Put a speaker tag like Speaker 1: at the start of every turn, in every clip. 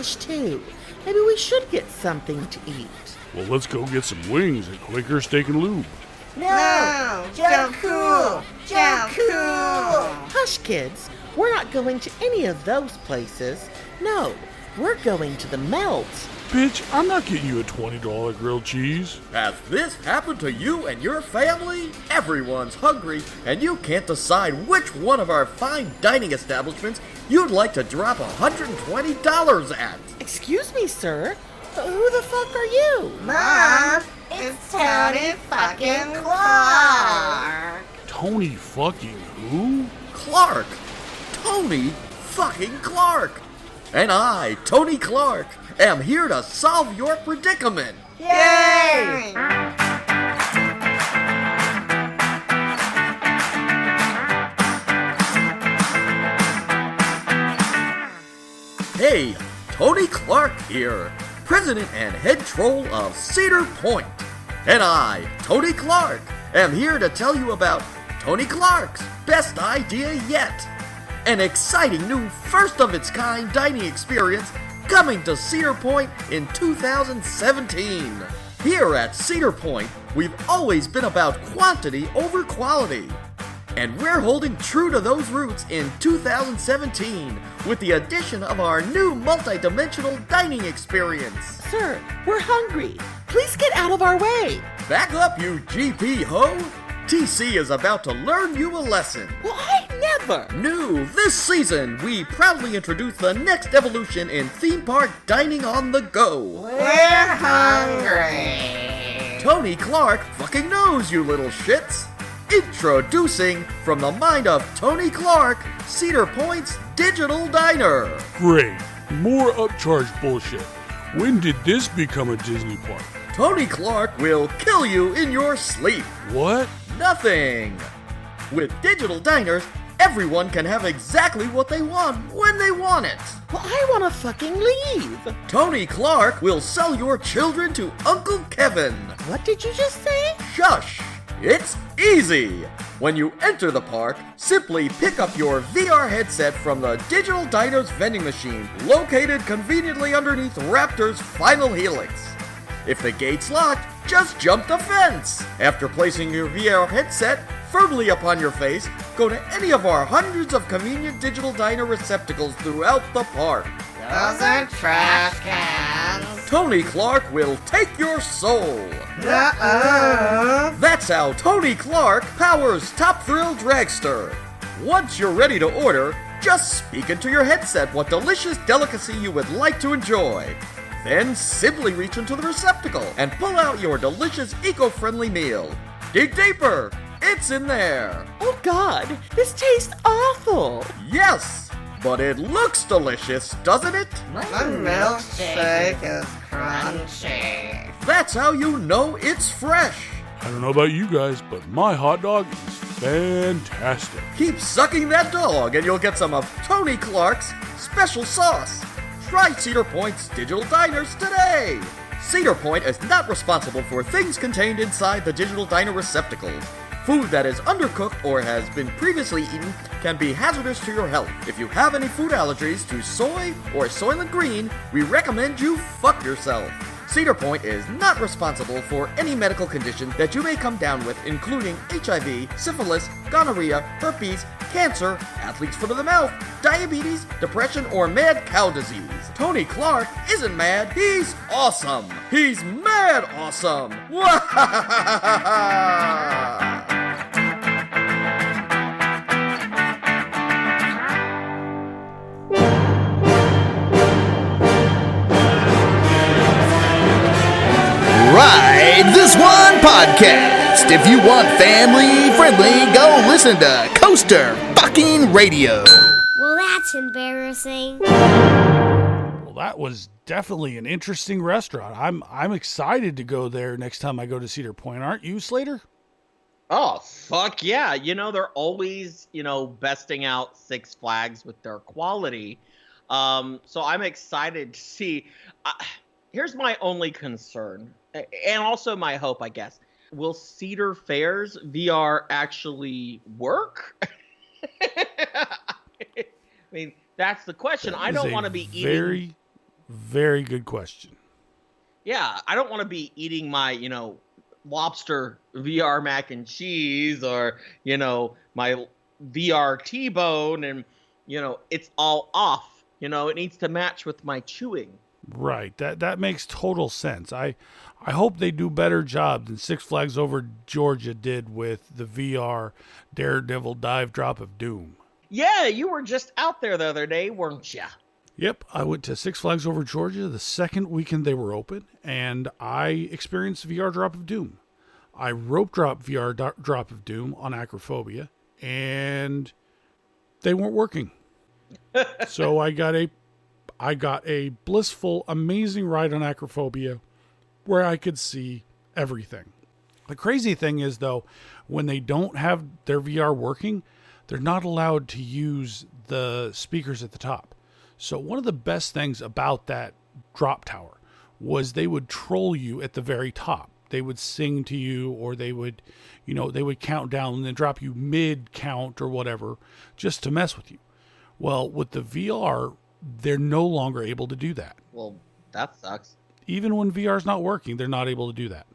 Speaker 1: sluggish too. Maybe we should get something to eat.
Speaker 2: Well, let's go get some wings at Quaker Steak and Lube.
Speaker 3: No! Jump cool! Jump cool!
Speaker 1: Hush, kids. We're not going to any of those places. No, we're going to the Melt.
Speaker 2: Bitch, I'm not getting you a $20 grilled cheese.
Speaker 4: Has this happened to you and your family? Everyone's hungry, and you can't decide which one of our fine dining establishments you'd like to drop $120 at.
Speaker 1: Excuse me, sir. Who the fuck are you?
Speaker 3: Mom, it's Tony fucking Clark.
Speaker 2: Tony fucking who?
Speaker 4: Clark! Tony fucking Clark! And I, Tony Clark, am here to solve your predicament.
Speaker 3: Yay!
Speaker 4: Hey, Tony Clark here, president and head troll of Cedar Point. And I, Tony Clark, am here to tell you about Tony Clark's best idea yet. An exciting new first-of-its-kind dining experience coming to Cedar Point in 2017. Here at Cedar Point, we've always been about quantity over quality. And we're holding true to those roots in 2017 with the addition of our new multi-dimensional dining experience.
Speaker 1: Sir, we're hungry. Please get out of our way.
Speaker 4: Back up, you GP ho! TC is about to learn you a lesson.
Speaker 1: Well, I never.
Speaker 4: New this season, we proudly introduce the next evolution in theme park dining on the go.
Speaker 3: We're hungry.
Speaker 4: Tony Clark fucking knows, you little shits. Introducing, from the mind of Tony Clark, Cedar Point's Digital Diner.
Speaker 2: Great. More upcharge bullshit. When did this become a Disney park?
Speaker 4: Tony Clark will kill you in your sleep.
Speaker 2: What?
Speaker 4: Nothing. With digital diners, everyone can have exactly what they want when they want it.
Speaker 1: Well, I want to fucking leave.
Speaker 4: Tony Clark will sell your children to Uncle Kevin.
Speaker 1: What did you just say?
Speaker 4: Shush! It's easy! When you enter the park, simply pick up your VR headset from the Digital Diner's vending machine, located conveniently underneath Raptor's final helix. If the gate's locked, just jump the fence. After placing your VR headset firmly upon your face, go to any of our hundreds of convenient Digital Diner receptacles throughout the park.
Speaker 3: Those are trash cans.
Speaker 4: Tony Clark will take your soul.
Speaker 3: Uh-oh.
Speaker 4: That's how Tony Clark powers Top Thrill Dragster. Once you're ready to order, just speak into your headset what delicious delicacy you would like to enjoy. Then simply reach into the receptacle and pull out your delicious eco-friendly meal. Dig deeper, it's in there.
Speaker 1: Oh God, this tastes awful.
Speaker 4: Yes, but it looks delicious, doesn't it?
Speaker 3: My milkshake is crunchy.
Speaker 4: That's how you know it's fresh.
Speaker 2: I don't know about you guys, but my hot dog is fantastic.
Speaker 4: Keep sucking that dog and you'll get some of Tony Clark's special sauce. Try Cedar Point's Digital Diners today. Cedar Point is not responsible for things contained inside the Digital Diner receptacles. Food that is undercooked or has been previously eaten can be hazardous to your health. If you have any food allergies to soy or Soylent Green, we recommend you fuck yourself. Cedar Point is not responsible for any medical condition that you may come down with, including HIV, syphilis, gonorrhea, herpes, cancer, athlete's foot of the mouth, diabetes, depression, or mad cow disease. Tony Clark isn't mad, he's awesome. He's mad awesome.
Speaker 5: Ride This One Podcast. If you want family friendly, go listen to Coaster Fucking Radio.
Speaker 6: Well, that's embarrassing.
Speaker 2: Well, that was definitely an interesting restaurant. I'm excited to go there next time I go to Cedar Point. Aren't you, Slater?
Speaker 7: Oh, fuck yeah. They're always, besting out Six Flags with their quality. So I'm excited to see. Here's my only concern, and also my hope, I guess. Will Cedar Fair's VR actually work? I mean, that's the question. I don't want to be eating.
Speaker 2: Very, Very good question.
Speaker 7: Yeah, I don't want to be eating my, lobster VR mac and cheese or, my VR T-bone and, it's all off. It needs to match with my chewing.
Speaker 2: Right. That makes total sense. I hope they do better job than Six Flags Over Georgia did with the VR Daredevil Dive Drop of Doom.
Speaker 7: Yeah, you were just out there the other day, weren't you?
Speaker 2: Yep, I went to Six Flags Over Georgia the second weekend they were open, and I experienced VR Drop of Doom. I rope drop VR Drop of Doom on Acriphobia, and they weren't working. So I got a blissful, amazing ride on Acriphobia where I could see everything. The crazy thing is, though, when they don't have their VR working, they're not allowed to use the speakers at the top. So one of the best things about that drop tower was they would troll you at the very top. They would sing to you, or they would count down and then drop you mid count or whatever just to mess with you. Well, with the VR, they're no longer able to do that.
Speaker 7: Well, that sucks.
Speaker 2: Even when VR is not working, they're not able to do that.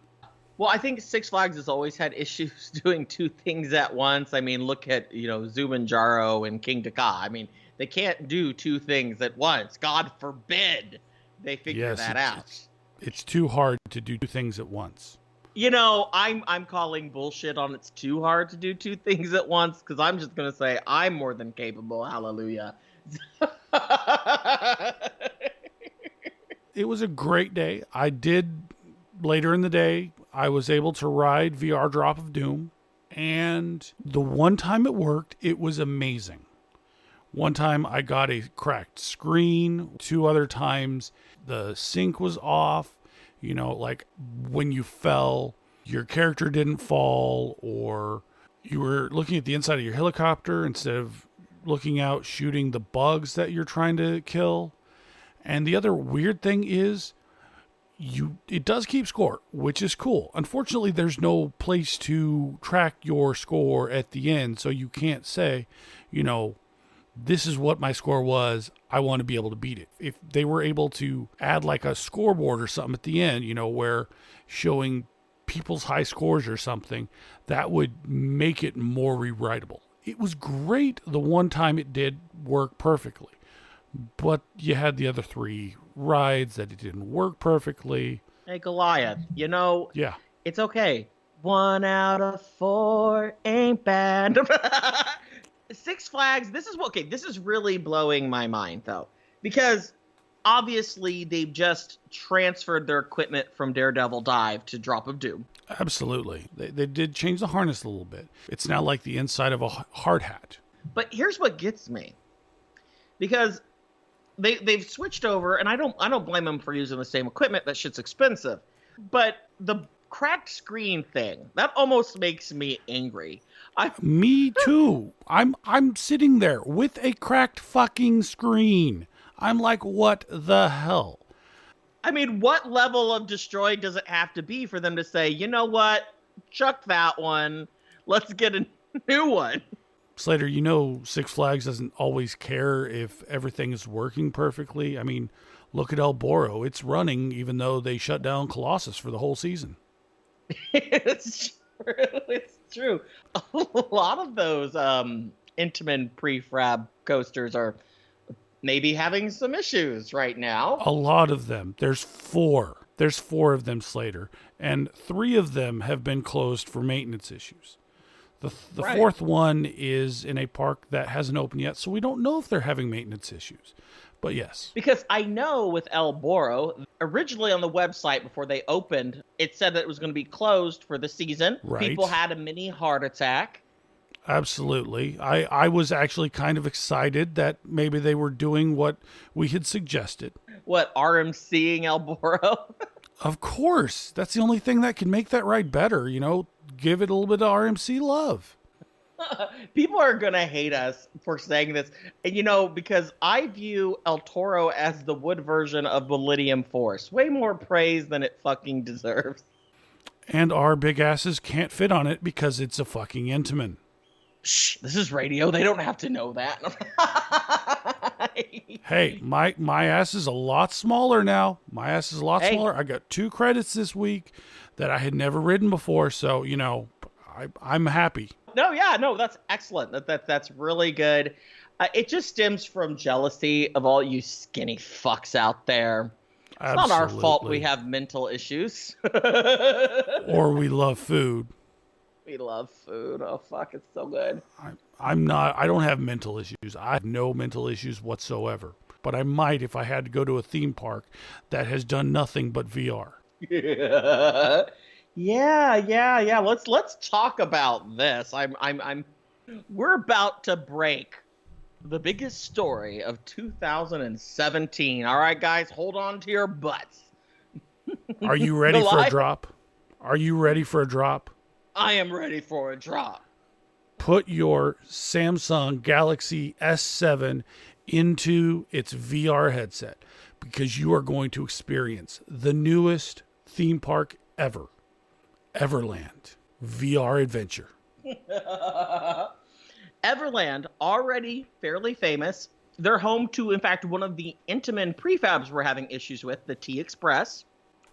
Speaker 7: Well, I think Six Flags has always had issues doing two things at once. I mean, look at, Zumanjaro and King Taka. I mean, they can't do two things at once. God forbid they figure that out.
Speaker 2: It's too hard to do two things at once.
Speaker 7: I'm calling bullshit on it's too hard to do two things at once, because I'm just going to say I'm more than capable. Hallelujah.
Speaker 2: It was a great day. Later in the day, I was able to ride VR Drop of Doom, and the one time it worked, it was amazing. One time I got a cracked screen. 2 other times the sync was off. Like when you fell, your character didn't fall, or you were looking at the inside of your helicopter instead of looking out shooting the bugs that you're trying to kill. And the other weird thing is it does keep score, which is cool. Unfortunately, there's no place to track your score at the end, so you can't say, this is what my score was. I want to be able to beat it. If they were able to add like a scoreboard or something at the end, where showing people's high scores or something, that would make it more rewritable. It was great the one time it did work perfectly, but you had the other 3 rides that it didn't work perfectly.
Speaker 7: Hey, Goliath,
Speaker 2: Yeah.
Speaker 7: It's okay. 1 out of 4 ain't bad. Six Flags, this is really blowing my mind, though, because obviously they've just transferred their equipment from Daredevil Dive to Drop of Doom.
Speaker 2: Absolutely. They did change the harness a little bit. It's now like the inside of a hard hat.
Speaker 7: But here's what gets me, because they've switched over, and I don't blame them for using the same equipment. That shit's expensive. But the cracked screen thing, that almost makes me angry.
Speaker 2: Me too. I'm sitting there with a cracked fucking screen. I'm like, what the hell?
Speaker 7: I mean, what level of destroyed does it have to be for them to say, you know what? Chuck that one. Let's get a new one.
Speaker 2: Slater, Six Flags doesn't always care if everything is working perfectly. I mean, look at El Boro. It's running even though they shut down Colosus for the whole season.
Speaker 7: It's true. It's true. A lot of those Intamin pre-fab coasters are maybe having some issues right now.
Speaker 2: A lot of them. There's 4. There's 4 of them, Slater. And 3 of them have been closed for maintenance issues. The
Speaker 7: Right.
Speaker 2: 4th one is in a park that hasn't opened yet, so we don't know if they're having maintenance issues. But yes.
Speaker 7: Because I know with El Boro, originally on the website before they opened, it said that it was going to be closed for the season.
Speaker 2: Right.
Speaker 7: People had a mini heart attack.
Speaker 2: Absolutely. I was actually kind of excited that maybe they were doing what we had suggested.
Speaker 7: What, RMCing El Boro?
Speaker 2: Of course. That's the only thing that can make that ride better, give it a little bit of RMC love.
Speaker 7: People are going to hate us for saying this. And, because I view El Toro as the wood version of Millennium Force. Way more praise than it fucking deserves.
Speaker 2: And our big asses can't fit on it because it's a fucking Intamin.
Speaker 7: Shh, this is radio. They don't have to know that.
Speaker 2: Hey, my ass is a lot smaller now. My ass is a lot
Speaker 7: Hey.
Speaker 2: smaller. I got 2 credits this week that I had never ridden before, so I'm happy.
Speaker 7: No, that's excellent. That's really good. It just stems from jealousy of all you skinny fucks out there. It's not our fault we
Speaker 2: Absolutely.
Speaker 7: have mental issues.
Speaker 2: Or we love food.
Speaker 7: We love food. Oh fuck, it's so good.
Speaker 2: I don't have mental issues. I have no mental issues whatsoever. But I might if I had to go to a theme park that has done nothing but VR.
Speaker 7: Yeah. Let's talk about this. We're about to break the biggest story of 2017. All right, guys, hold on to your butts.
Speaker 2: Are you ready for a drop? Are you ready for a drop?
Speaker 7: I am ready for a drop.
Speaker 2: Put your Samsung Galaxy S7 into its VR headset because you are going to experience the newest theme park ever, Everland VR Adventure.
Speaker 7: Everland, already fairly famous. They're home to, in fact, one of the Intamin prefabs we're having issues with, the T-Express.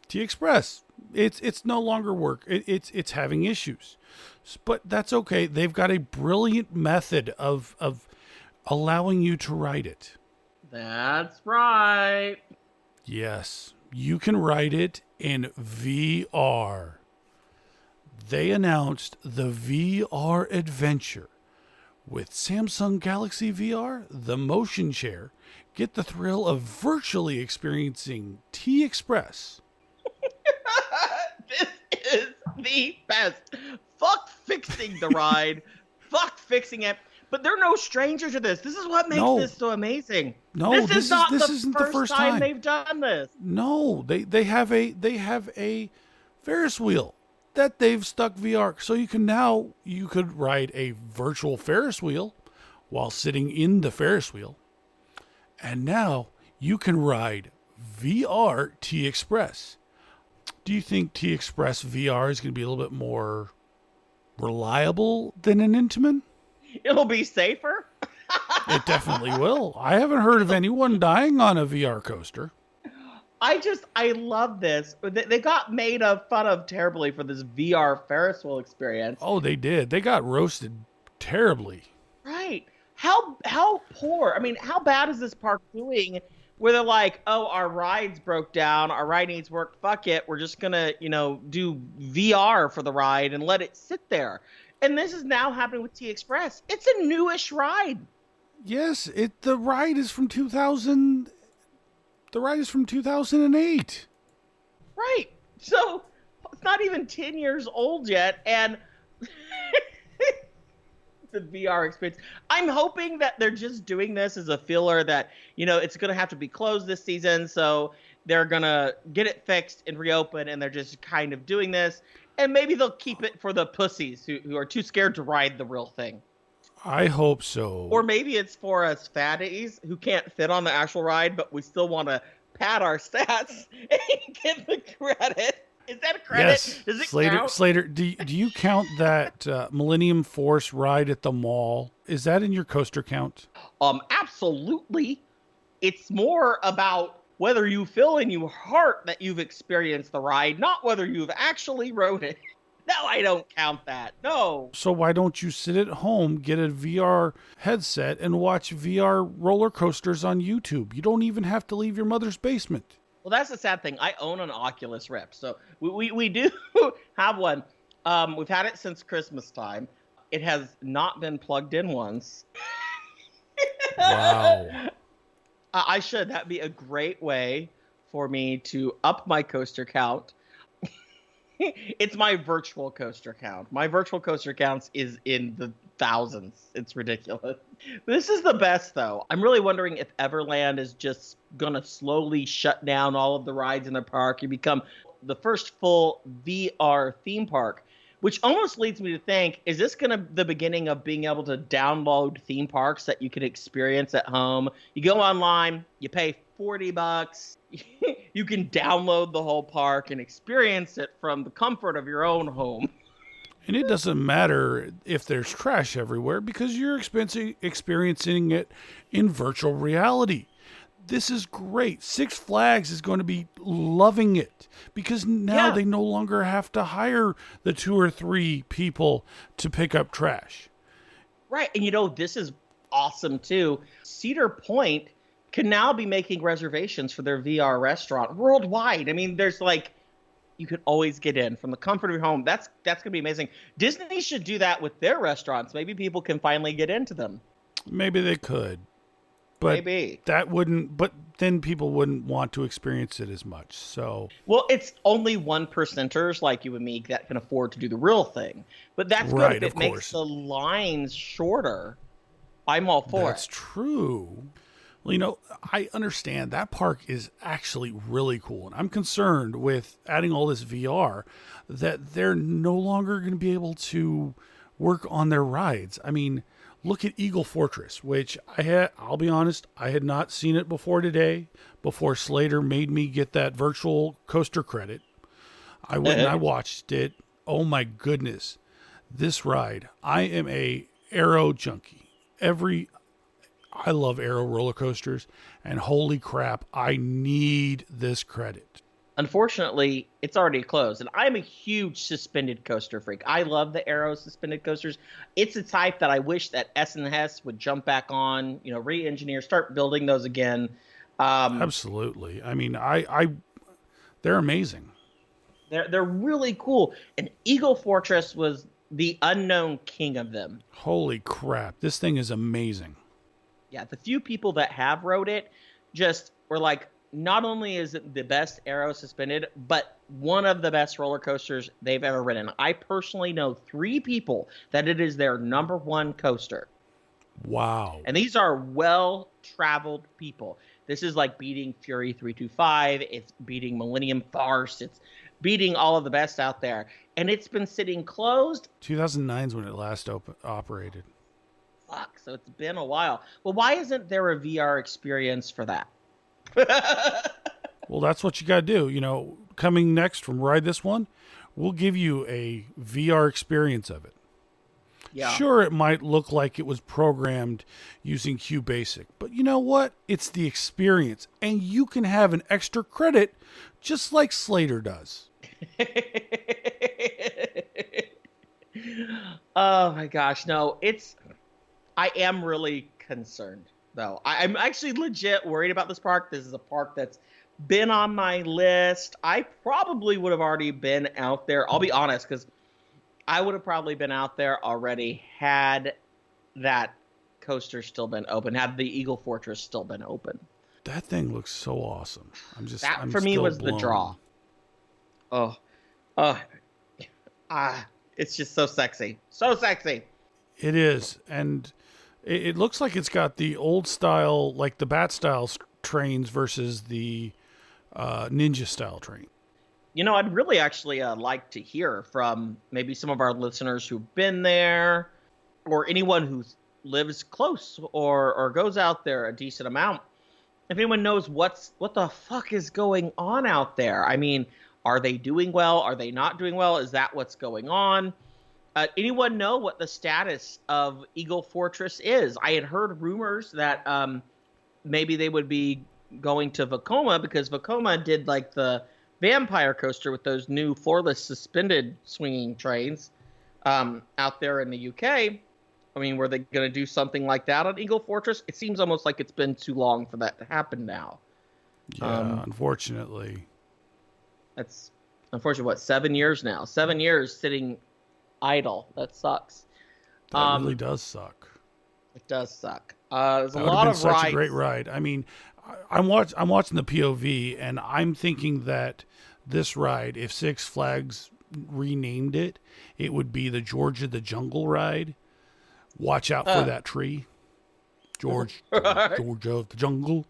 Speaker 2: T-Express, it's no longer work. It's having issues, but that's okay. They've got a brilliant method of allowing you to ride it.
Speaker 7: That's right.
Speaker 2: Yes, you can ride it in VR. They announced the VR Adventure. With Samsung Galaxy VR, the motion chair, get the thrill of virtually experiencing T-Express.
Speaker 7: This is the best. Fuck fixing the ride. Fuck fixing it. But they're no stranger to this. This is what makes this so amazing.
Speaker 2: No,
Speaker 7: this isn't
Speaker 2: the first time
Speaker 7: they've done this.
Speaker 2: No, they have a Ferris wheel that they've stuck VR, so you could ride a virtual Ferris wheel while sitting in the Ferris wheel, and now you can ride VR T-Express. Do you think T-Express VR is going to be a little bit more reliable than an Intamin?
Speaker 7: It'll be safer.
Speaker 2: It definitely will. I haven't heard of anyone dying on a VR coaster.
Speaker 7: I love this. They got made fun of terribly for this VR Ferris wheel experience.
Speaker 2: Oh, they did. They got roasted terribly.
Speaker 7: Right. How poor? I mean, how bad is this park doing where they're like, oh, our rides broke down, our ride needs work, fuck it, we're just gonna, do VR for the ride and let it sit there. And this is now happening with T-Express. It's a newish ride.
Speaker 2: Yes, the ride is from 2000. The ride is from 2008.
Speaker 7: Right. So it's not even 10 years old yet, and the VR experience. I'm hoping that they're just doing this as a filler that, it's going to have to be closed this season, so they're going to get it fixed and reopen, and they're just kind of doing this. And maybe they'll keep it for the pussies who are too scared to ride the real thing.
Speaker 2: I hope so.
Speaker 7: Or maybe it's for us fatties who can't fit on the actual ride, but we still want to pad our stats and get the credit. Is that a credit?
Speaker 2: Yes.
Speaker 7: Does it
Speaker 2: Slater,
Speaker 7: count?
Speaker 2: Slater, do you count that Millennium Force ride at the mall? Is that in your coaster count?
Speaker 7: Absolutely. It's more about whether you feel in your heart that you've experienced the ride, not whether you've actually rode it. No, I don't count that. No.
Speaker 2: So why don't you sit at home, get a VR headset, and watch VR roller coasters on YouTube? You don't even have to leave your mother's basement.
Speaker 7: Well, that's the sad thing. I own an Oculus Rift, so we do have one. We've had it since Christmas time. It has not been plugged in once.
Speaker 2: Wow.
Speaker 7: I should. That'd be a great way for me to up my coaster count. It's my virtual coaster count. My virtual coaster counts is in the thousands. It's ridiculous. This is the best, though. I'm really wondering if Everland is just going to slowly shut down all of the rides in the park and become the first full VR theme park, which almost leads me to think, is this going to be the beginning of being able to download theme parks that you can experience at home? You go online, you pay $40, you can download the whole park and experience it from the comfort of your own home.
Speaker 2: And it doesn't matter if there's trash everywhere because you're experiencing it in virtual reality. This is great. Six Flags is going to be loving it because now they no longer have to hire the 2 or 3 people to pick up trash.
Speaker 7: Right. And this is awesome too. Cedar Point can now be making reservations for their VR restaurant worldwide. I mean, there's you could always get in from the comfort of your home. That's going to be amazing. Disney should do that with their restaurants. Maybe people can finally get into them.
Speaker 2: Maybe they could. But
Speaker 7: Maybe.
Speaker 2: But then people wouldn't want to experience it as much. So,
Speaker 7: well, it's only 1%ers like you and me that can afford to do the real thing. But that's good
Speaker 2: right,
Speaker 7: if it makes the lines shorter. I'm all for it.
Speaker 2: That's true. Well, I understand that park is actually really cool. And I'm concerned with adding all this VR that they're no longer going to be able to work on their rides. I mean, look at Eagle Fortress, which I'll be honest, I had not seen it before today, before Slater made me get that virtual coaster credit. I went and I watched it. Oh my goodness. This ride, I am a Aero junkie. I love Aero roller coasters, and holy crap, I need this credit.
Speaker 7: Unfortunately, it's already closed, and I'm a huge suspended coaster freak. I love the Aero suspended coasters. It's a type that I wish that S&S would jump back on, re-engineer, start building those again.
Speaker 2: Absolutely. I mean, they're amazing.
Speaker 7: They're really cool, and Eagle Fortress was the unknown king of them.
Speaker 2: Holy crap, this thing is amazing.
Speaker 7: Yeah, the few people that have rode it just were like, not only is it the best Aero suspended, but one of the best roller coasters they've ever ridden. I personally know 3 people that it is their number 1 coaster.
Speaker 2: Wow.
Speaker 7: And these are well-traveled people. This is like beating Fury 325. It's beating Millennium Farce. It's beating all of the best out there. And it's been sitting closed.
Speaker 2: 2009 is when it last operated.
Speaker 7: Fuck, so it's been a while. Well, why isn't there a VR experience for that?
Speaker 2: Well, that's what you got to do. Coming next from Ride This One, we'll give you a VR experience of it.
Speaker 7: Yeah.
Speaker 2: Sure, it might look like it was programmed using QBasic, but you know what? It's the experience, and you can have an extra credit just like Slater does.
Speaker 7: Oh my gosh, no, I am really concerned, though. I'm actually legit worried about this park. This is a park that's been on my list. I probably would have already been out there. I'll be honest, because I would have probably been out there already had that coaster still been open, had the Eagle Fortress still been open.
Speaker 2: That thing looks so awesome.
Speaker 7: That for me was the draw. It's just so sexy. So sexy.
Speaker 2: It is. And it looks like it's got the old style, like the Bat style trains versus the Ninja style train.
Speaker 7: I'd really actually like to hear from maybe some of our listeners who've been there, or anyone who lives close or goes out there a decent amount. If anyone knows what the fuck is going on out there. I mean, are they doing well? Are they not doing well? Is that what's going on? Anyone know what the status of Eagle Fortress is? I had heard rumors that maybe they would be going to Vekoma, because Vekoma did like the Vampire coaster with those new floorless suspended swinging trains out there in the UK. I mean, were they going to do something like that on Eagle Fortress? It seems almost like it's been too long for that to happen now.
Speaker 2: Yeah, unfortunately.
Speaker 7: That's unfortunately, what, 7 years now? 7 years sitting idle. That sucks.
Speaker 2: That really does suck.
Speaker 7: It does suck. There's a
Speaker 2: that
Speaker 7: lot
Speaker 2: of
Speaker 7: of
Speaker 2: rides. Such
Speaker 7: rides.
Speaker 2: a great ride. I mean, I'm watching the POV, and I'm thinking that this ride, if Six Flags renamed it, it would be the Georgia the Jungle ride. Watch out for that tree, Georgia of the Jungle.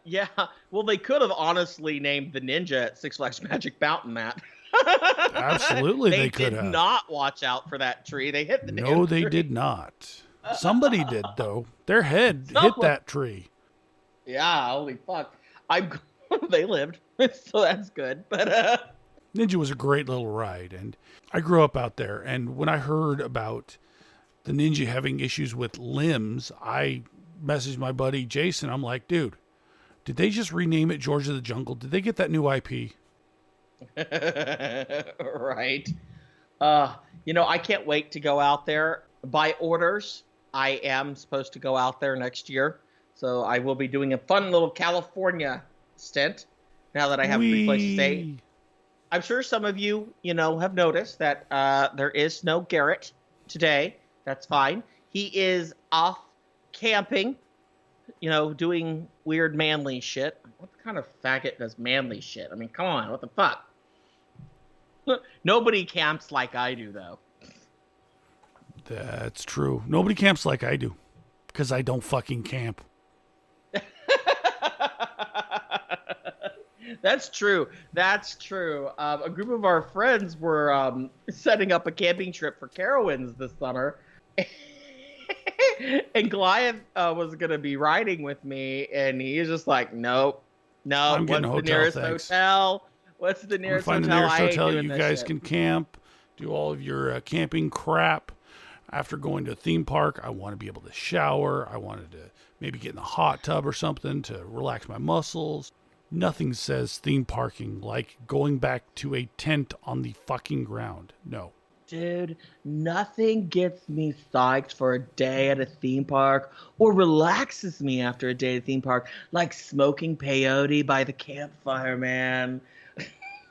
Speaker 7: Yeah. Well, they could have honestly named the ninja at Six Flags Magic Mountain that.
Speaker 2: Absolutely, they could have.
Speaker 7: They did not watch out for that tree. They hit the
Speaker 2: No, they
Speaker 7: tree.
Speaker 2: did not. Somebody did, though. Their head hit that tree.
Speaker 7: Yeah, holy fuck. They lived, so that's good. But
Speaker 2: Ninja was a great little ride, and I grew up out there. And when I heard about the Ninja having issues with limbs, I messaged my buddy Jason. I'm like, dude, did they just rename it George of the Jungle? Did they get that new IP?
Speaker 7: Right. I can't wait to go out there. By orders, I am supposed to go out there next year. So I will be doing a fun little California stint now that I have a free place to stay. I'm sure some of you, have noticed that there is no Garrett today. That's fine. He is off camping, doing weird manly shit. What kind of faggot does manly shit? I mean, come on, what the fuck? Nobody camps like I do, though.
Speaker 2: That's true. Nobody camps like I do, because I don't fucking camp.
Speaker 7: That's true. A group of our friends were setting up a camping trip for Carowinds this summer. And Goliath was going to be riding with me, and he's just like, nope.
Speaker 2: I'm getting
Speaker 7: what's the nearest hotel? What's the nearest hotel?
Speaker 2: Find the nearest hotel. You guys
Speaker 7: shit.
Speaker 2: can camp, do all of your camping crap. After going to a theme park, I want to be able to shower. I wanted to maybe get in the hot tub or something to relax my muscles. Nothing says theme parking like going back to a tent on the fucking ground. No.
Speaker 7: Dude, nothing gets me psyched for a day at a theme park or relaxes me after a day at a theme park like smoking peyote by the campfire, man.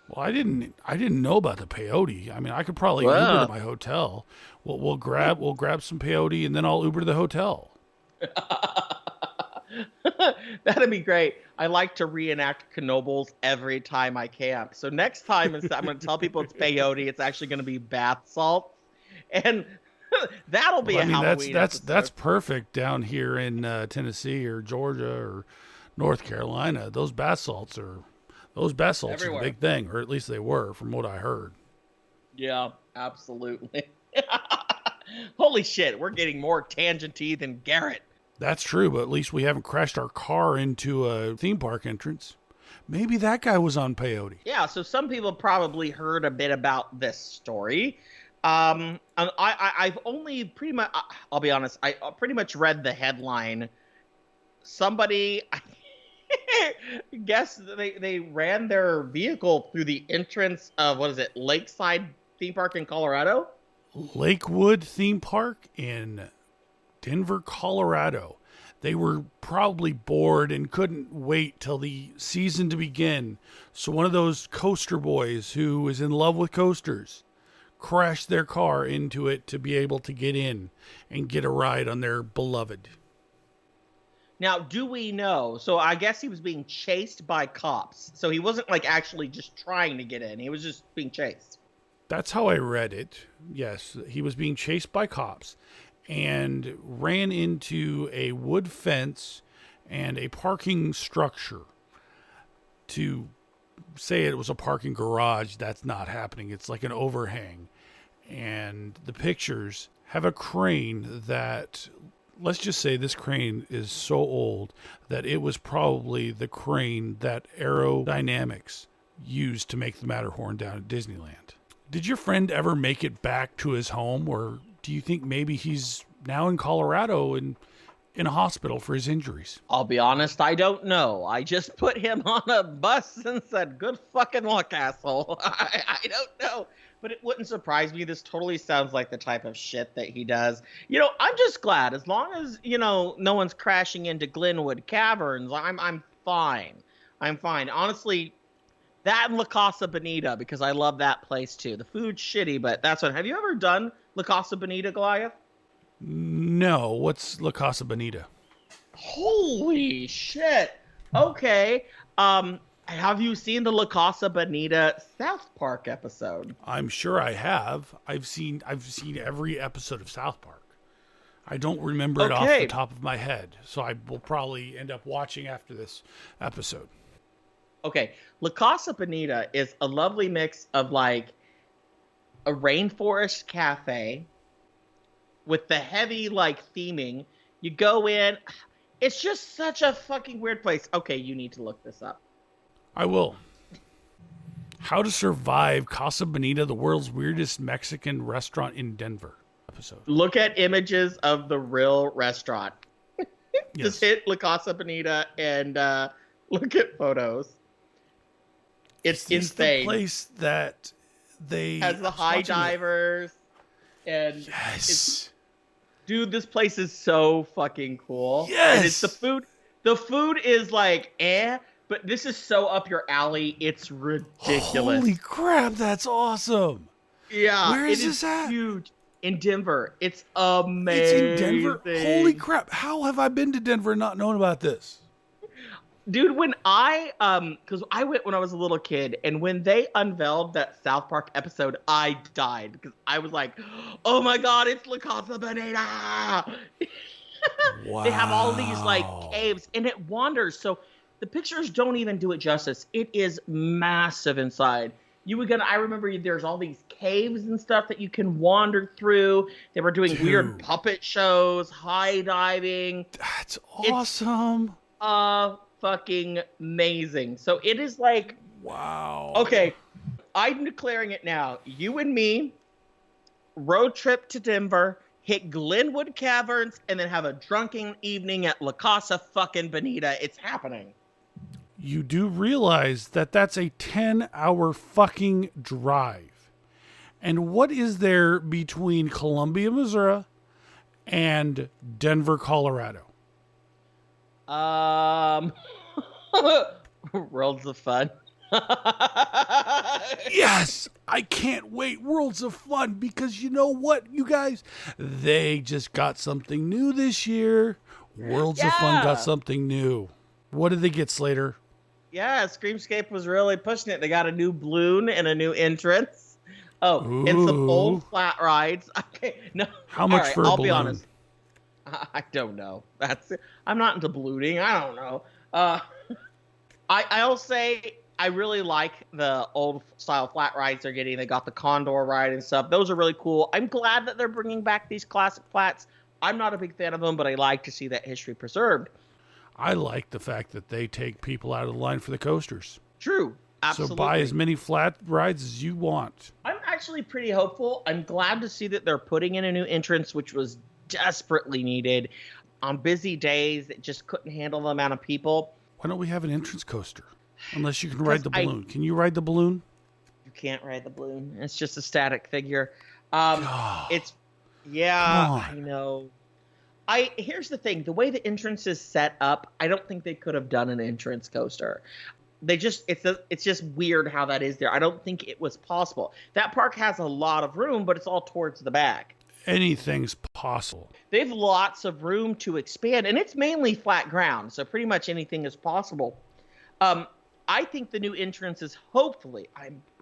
Speaker 2: Well, I didn't know about the peyote. I mean, I could probably Uber to my hotel. We'll grab some peyote and then I'll Uber to the hotel.
Speaker 7: That'd be great. I like to reenact Knobles every time I camp. So next time I'm going to tell people it's peyote. It's actually going to be bath salts, and that'll be a Halloween episode.
Speaker 2: That's perfect down here in Tennessee or Georgia or North Carolina. Those bath salts are a big thing, or at least they were, from what I heard.
Speaker 7: Yeah, absolutely. Holy shit, we're getting more tangenty than Garrett.
Speaker 2: That's true, but at least we haven't crashed our car into a theme park entrance. Maybe that guy was on peyote.
Speaker 7: Yeah, so some people probably heard a bit about this story. And I've only pretty much, I'll be honest, I pretty much read the headline. Somebody, guess they ran their vehicle through the entrance of, Lakeside Theme Park in Colorado?
Speaker 2: Lakewood Theme Park in Denver, Colorado. They were probably bored and couldn't wait till the season to begin. So one of those coaster boys who is in love with coasters crashed their car into it to be able to get in and get a ride on their beloved.
Speaker 7: Now, do we know? So I guess he was being chased by cops. So he wasn't actually just trying to get in. He was just being chased.
Speaker 2: That's how I read it. Yes, he was being chased by cops and ran into a wood fence and a parking structure. To say it was a parking garage, that's not happening. It's like an overhang. And the pictures have a crane that, let's just say this crane is so old that it was probably the crane that Aerodynamics used to make the Matterhorn down at Disneyland. Did your friend ever make it back to his home, or do you think maybe he's now in Colorado and in a hospital for his injuries?
Speaker 7: I'll be honest, I don't know. I just put him on a bus and said, good fucking luck, asshole. I don't know. But it wouldn't surprise me. This totally sounds like the type of shit that he does. I'm just glad. As long as, no one's crashing into Glenwood Caverns, I'm fine. I'm fine. Honestly, that and La Casa Bonita, because I love that place too. The food's shitty, but that's what. Have you ever done La Casa Bonita, Goliath?
Speaker 2: No. What's La Casa Bonita?
Speaker 7: Holy shit. Okay. Have you seen the La Casa Bonita South Park episode?
Speaker 2: I'm sure I have. I've seen every episode of South Park. I don't remember it off the top of my head, so I will probably end up watching after this episode.
Speaker 7: Okay, La Casa Bonita is a lovely mix of a rainforest cafe with the heavy theming. You go in, it's just such a fucking weird place. Okay, you need to look this up.
Speaker 2: I will. How to Survive Casa Bonita, the world's weirdest Mexican restaurant in Denver episode.
Speaker 7: Look at images of the real restaurant.
Speaker 2: Yes.
Speaker 7: Just hit La Casa Bonita and look at photos. It's
Speaker 2: Is
Speaker 7: insane.
Speaker 2: the place that they
Speaker 7: Has the high divers and
Speaker 2: Yes.
Speaker 7: dude, this place is so fucking cool.
Speaker 2: Yes.
Speaker 7: And it's the food. The food is like but this is so up your alley. It's ridiculous.
Speaker 2: Holy crap, that's awesome.
Speaker 7: Yeah.
Speaker 2: Where is
Speaker 7: it
Speaker 2: this at?
Speaker 7: Huge. In Denver. It's amazing.
Speaker 2: It's in Denver? Holy crap. How have I been to Denver and not known about this?
Speaker 7: Dude, when because I went when I was a little kid, and when they unveiled that South Park episode, I died because I was like, "Oh my god, it's La Casa Bonita!"
Speaker 2: Wow.
Speaker 7: They have all these like caves, and it wanders. So the pictures don't even do it justice. It is massive inside. I remember there's all these caves and stuff that you can wander through. They were doing weird puppet shows, high diving.
Speaker 2: That's awesome.
Speaker 7: Fucking amazing. So it is like,
Speaker 2: wow.
Speaker 7: Okay, I'm declaring it now. You and me, road trip to Denver, hit Glenwood Caverns, and then have a drunken evening at La Casa fucking Bonita. It's happening.
Speaker 2: You do realize that that's a 10-hour fucking drive. And what is there between Columbia, Missouri and Denver, Colorado?
Speaker 7: Worlds of Fun.
Speaker 2: Yes, I can't wait. Worlds of Fun, because you know what, you guys? They just got something new this year. Worlds of Fun got something new. What did they get, Slater?
Speaker 7: Yeah, Screamscape was really pushing it. They got a new balloon and a new entrance. Oh, and some old flat rides. Okay, no.
Speaker 2: How much for a
Speaker 7: I'll
Speaker 2: balloon?
Speaker 7: be honest. I don't know. I'm not into ballooning. I don't know. I'll say I really like the old style flat rides they're getting. They got the Condor ride and stuff. Those are really cool. I'm glad that they're bringing back these classic flats. I'm not a big fan of them, but I like to see that history preserved.
Speaker 2: I like the fact that they take people out of the line for the coasters.
Speaker 7: True. Absolutely.
Speaker 2: So buy as many flat rides as you want.
Speaker 7: I'm actually pretty hopeful. I'm glad to see that they're putting in a new entrance, which was desperately needed. On busy days, it just couldn't handle the amount of people.
Speaker 2: Why don't we have an entrance coaster? Unless you can ride the balloon. Can you ride the balloon?
Speaker 7: You can't ride the balloon. It's just a static figure.
Speaker 2: God.
Speaker 7: It's
Speaker 2: Come
Speaker 7: I
Speaker 2: on.
Speaker 7: know. Here's the thing. The way the entrance is set up, I don't think they could have done an entrance coaster. It's just weird how that is there. I don't think it was possible. That park has a lot of room, but it's all towards the back.
Speaker 2: Anything's possible.
Speaker 7: They have lots of room to expand, and it's mainly flat ground, so pretty much anything is possible. I think the new entrance is hopefully,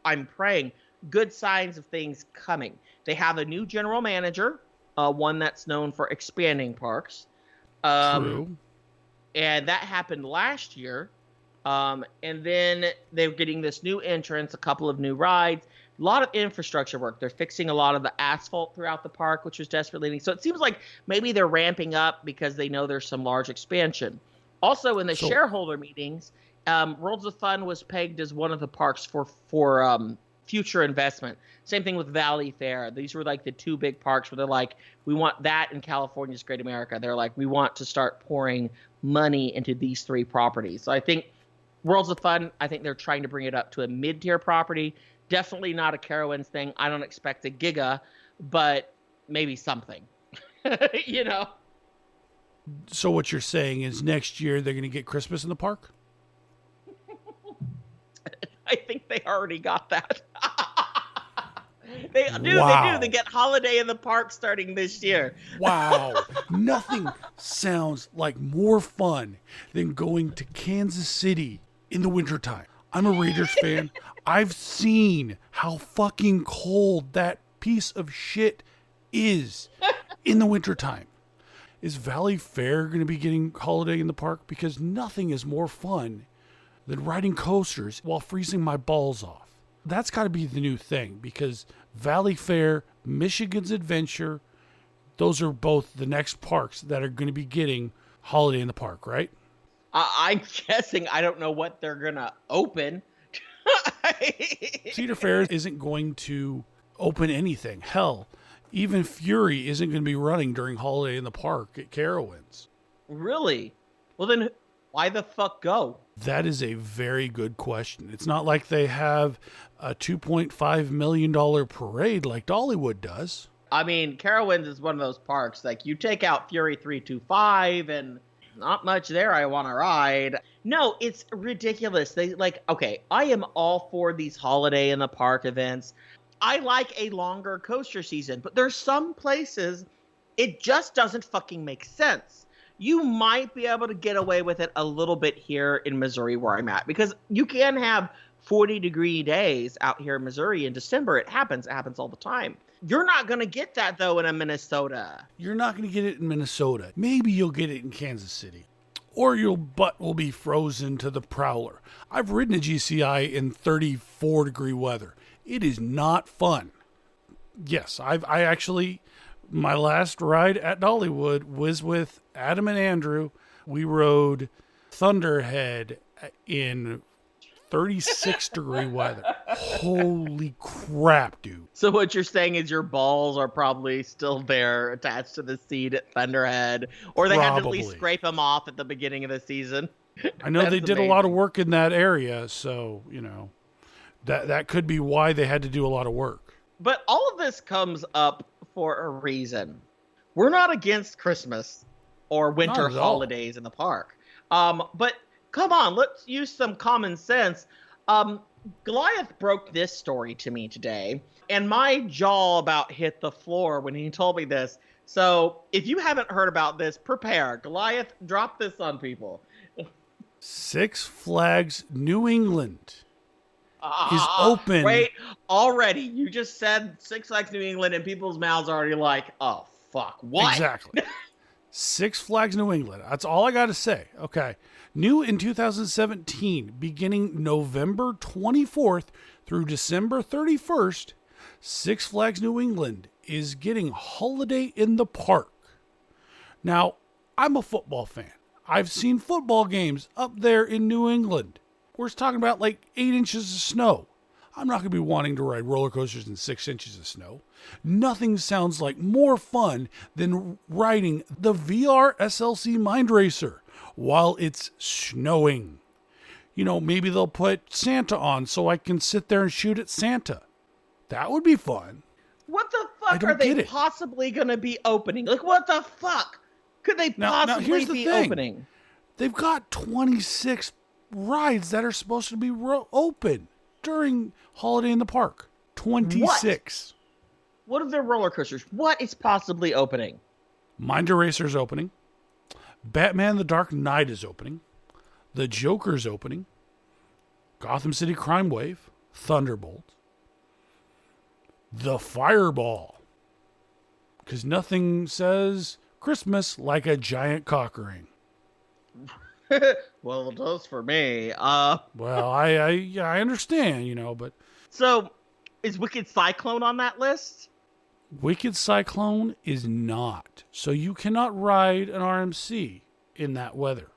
Speaker 7: I'm praying, good signs of things coming. They have a new general manager, one that's known for expanding parks.
Speaker 2: True.
Speaker 7: And that happened last year. And then they're getting this new entrance, a couple of new rides, a lot of infrastructure work. They're fixing a lot of the asphalt throughout the park, which was desperately needed. So it seems like maybe they're ramping up because they know there's some large expansion. Also, in the shareholder meetings, Worlds of Fun was pegged as one of the parks for future investment. Same thing with Valley Fair. These were like the two big parks where they're like, we want that in California's Great America. They're like, we want to start pouring money into these three properties. So I think Worlds of Fun, I think they're trying to bring it up to a mid-tier property. Definitely not a Carowinds thing. I don't expect a Giga, but maybe something. You know?
Speaker 2: So what you're saying is next year they're going to get Christmas in the park?
Speaker 7: I think they already got that. They do.
Speaker 2: Wow.
Speaker 7: They do. They get Holiday in the Park starting this year.
Speaker 2: Wow. Nothing sounds like more fun than going to Kansas City in the wintertime. I'm a Raiders fan. I've seen how fucking cold that piece of shit is in the wintertime. Is Valley Fair going to be getting Holiday in the Park? Because nothing is more fun than riding coasters while freezing my balls off. That's got to be the new thing, because Valley Fair, Michigan's Adventure, those are both the next parks that are going to be getting Holiday in the Park, right?
Speaker 7: I'm guessing. I don't know what they're going to open.
Speaker 2: Cedar Fair isn't going to open anything. Hell, even Fury isn't going to be running during Holiday in the Park at Carowinds.
Speaker 7: Really? Well, then why the fuck go?
Speaker 2: That is a very good question. It's not like they have a $2.5 million parade like Dollywood does.
Speaker 7: I mean, Carowinds is one of those parks. Like, you take out Fury 325 and not much there I want to ride. No, it's ridiculous. Okay, I am all for these holiday in the park events. I like a longer coaster season, but there's some places it just doesn't fucking make sense. You might be able to get away with it a little bit here in Missouri where I'm at, because you can have 40-degree days out here in Missouri in December. It happens all the time. You're not going to get that, though, in Minnesota.
Speaker 2: You're not going to get it in Minnesota. Maybe you'll get it in Kansas City. Or your butt will be frozen to the Prowler. I've ridden a GCI in 34-degree weather. It is not fun. Yes, I actually, my last ride at Dollywood was with Adam and Andrew. We rode Thunderhead in 36-degree weather. Holy crap, dude.
Speaker 7: So what you're saying is your balls are probably still there attached to the seat at Thunderhead, or they had to at least scrape them off at the beginning of the season.
Speaker 2: I know they did a lot of work in that area, so, that could be why they had to do a lot of work.
Speaker 7: But all of this comes up for a reason. We're not against Christmas or winter holidays in the park. But come on, let's use some common sense. Goliath broke this story to me today, and my jaw about hit the floor when he told me this. So if you haven't heard about this, prepare. Goliath, drop this on people.
Speaker 2: Six Flags New England is open.
Speaker 7: Wait, already. You just said Six Flags New England, and people's mouths are already like, oh, fuck, what?
Speaker 2: Exactly. Six Flags New England. That's all I got to say. Okay. New in 2017, beginning November 24th through December 31st, Six Flags New England is getting Holiday in the Park. Now, I'm a football fan. I've seen football games up there in New England. We're talking about like 8 inches of snow. I'm not going to be wanting to ride roller coasters in 6 inches of snow. Nothing sounds like more fun than riding the VR SLC Mind Racer while it's snowing. Maybe they'll put Santa on so I can sit there and shoot at Santa. That would be fun.
Speaker 7: What the fuck are they possibly going to be opening? Like, what the fuck could they possibly be opening?
Speaker 2: They've got 26 rides that are supposed to be open during Holiday in the Park. 26.
Speaker 7: What are their roller coasters? What is possibly opening?
Speaker 2: Mind Eraser's opening. Batman the Dark Knight is opening. The Joker's opening. Gotham City Crime Wave. Thunderbolt. The Fireball. Because nothing says Christmas like a giant cock ring.
Speaker 7: Well, it does for me.
Speaker 2: Well, I understand, but...
Speaker 7: So, is Wicked Cyclone on that list?
Speaker 2: Wicked Cyclone is not. So you cannot ride an RMC in that weather.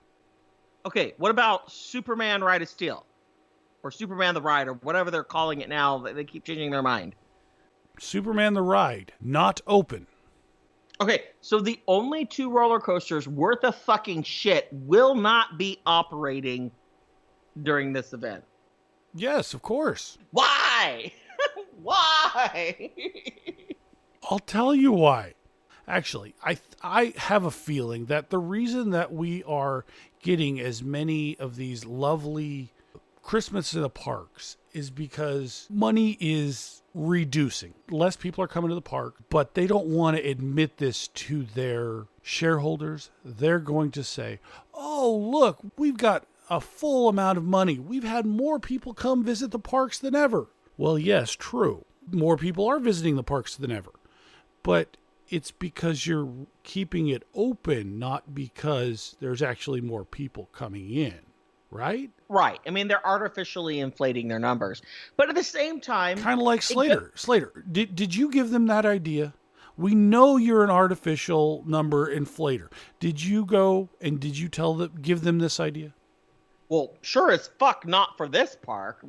Speaker 7: Okay, what about Superman Ride of Steel? Or Superman the Ride, or whatever they're calling it now. They keep changing their mind.
Speaker 2: Superman the Ride, not open.
Speaker 7: Okay, so the only 2 roller coasters worth of fucking shit will not be operating during this event.
Speaker 2: Yes, of course.
Speaker 7: Why? Why?
Speaker 2: I'll tell you why. Actually, I have a feeling that the reason that we are getting as many of these lovely Christmas in the parks is because money is reducing. Less people are coming to the park, but they don't want to admit this to their shareholders. They're going to say, oh, look, we've got a full amount of money. We've had more people come visit the parks than ever. Well, yes, true. More people are visiting the parks than ever. But it's because you're keeping it open, not because there's actually more people coming in, right?
Speaker 7: Right. I mean, they're artificially inflating their numbers. But at the same time...
Speaker 2: Kind of like Slater. Slater, did you give them that idea? We know you're an artificial number inflator. Did you go and did you give them this idea?
Speaker 7: Well, sure as fuck not for this park.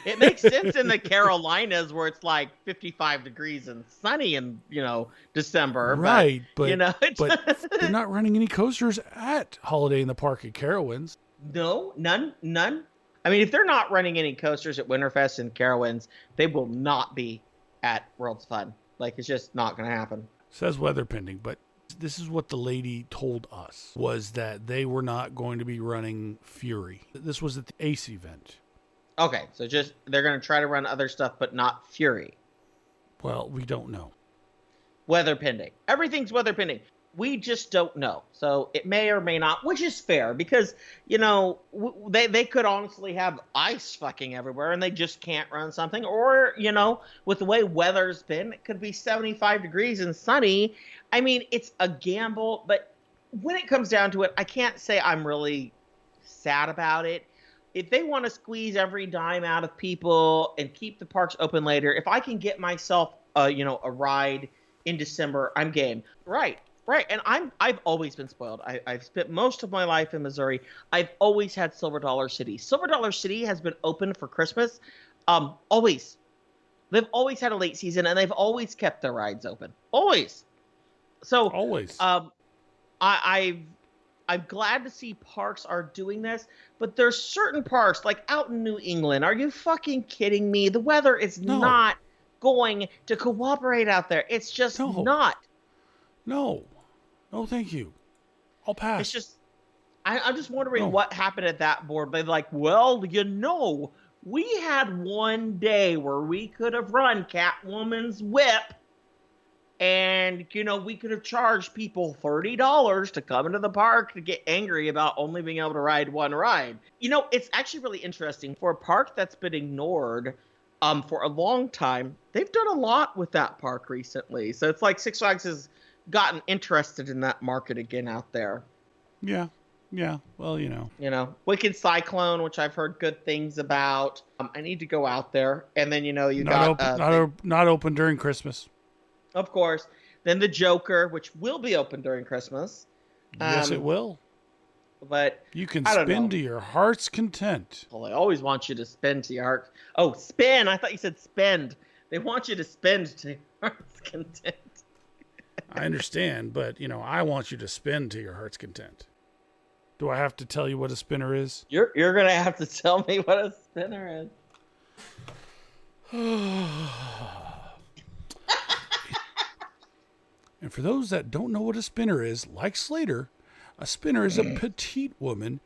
Speaker 7: It makes sense in the Carolinas where it's like 55 degrees and sunny in, December.
Speaker 2: Right,
Speaker 7: it's
Speaker 2: but they're not running any coasters at Holiday in the Park at Carowinds.
Speaker 7: No, none. I mean, if they're not running any coasters at Winterfest and Carowinds, they will not be at World's Fun. Like, it's just not going to happen.
Speaker 2: Says weather pending, but this is what the lady told us, was that they were not going to be running Fury. This was at the ACE event.
Speaker 7: Okay, so just they're going to try to run other stuff, but not Fury.
Speaker 2: Well, we don't know.
Speaker 7: Weather pending. Everything's weather pending. We just don't know. So it may or may not, which is fair because, they could honestly have ice fucking everywhere and they just can't run something. Or, with the way weather's been, it could be 75 degrees and sunny. I mean, it's a gamble, but when it comes down to it, I can't say I'm really sad about it. If they want to squeeze every dime out of people and keep the parks open later, if I can get myself, a ride in December, I'm game. Right. And I've always been spoiled. I've spent most of my life in Missouri. I've always had Silver Dollar City. Silver Dollar City has been open for Christmas. Always. They've always had a late season and they've always kept their rides open. Always. So
Speaker 2: always.
Speaker 7: I'm glad to see parks are doing this, but there's certain parks like out in New England. Are you fucking kidding me? The weather is not going to cooperate out there. It's just not.
Speaker 2: No, thank you. I'll pass.
Speaker 7: It's just, I'm just wondering what happened at that board. They're like, well, we had one day where we could have run Catwoman's Whip and, we could have charged people $30 to come into the park to get angry about only being able to ride one ride. It's actually really interesting. For a park that's been ignored for a long time, they've done a lot with that park recently. So it's like Six Flags has gotten interested in that market again out there.
Speaker 2: Yeah. Well,
Speaker 7: Wicked Cyclone, which I've heard good things about. I need to go out there, and then
Speaker 2: not open during Christmas.
Speaker 7: Of course. Then the Joker, which will be open during Christmas.
Speaker 2: Yes, it will.
Speaker 7: But
Speaker 2: you can spin to your heart's content.
Speaker 7: Well, they always want you to spin to your heart. Oh, spin! I thought you said spend. They want you to spend to your heart's content.
Speaker 2: I understand, but, I want you to spin to your heart's content. Do I have to tell you what a spinner is?
Speaker 7: You're going to have to tell me what a spinner is.
Speaker 2: And for those that don't know what a spinner is, like Slater, a spinner is a petite woman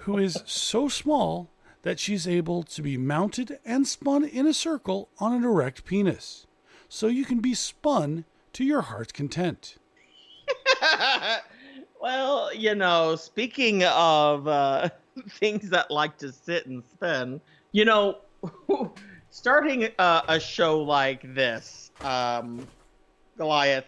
Speaker 2: who is so small that she's able to be mounted and spun in a circle on an erect penis. So you can be spun to your heart's content.
Speaker 7: Well, speaking of things that like to sit and spin, starting a show like this, Goliath,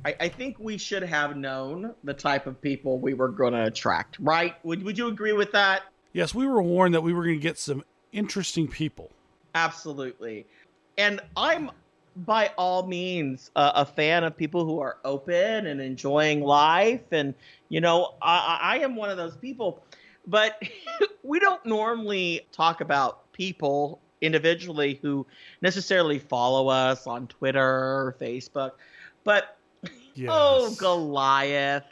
Speaker 7: I think we should have known the type of people we were going to attract, right? Would you agree with that?
Speaker 2: Yes, we were warned that we were going to get some interesting people.
Speaker 7: Absolutely. And I'm by all means a fan of people who are open and enjoying life. And, I am one of those people. But we don't normally talk about people individually who necessarily follow us on Twitter or Facebook. But,
Speaker 2: yes.
Speaker 7: Oh, Goliath.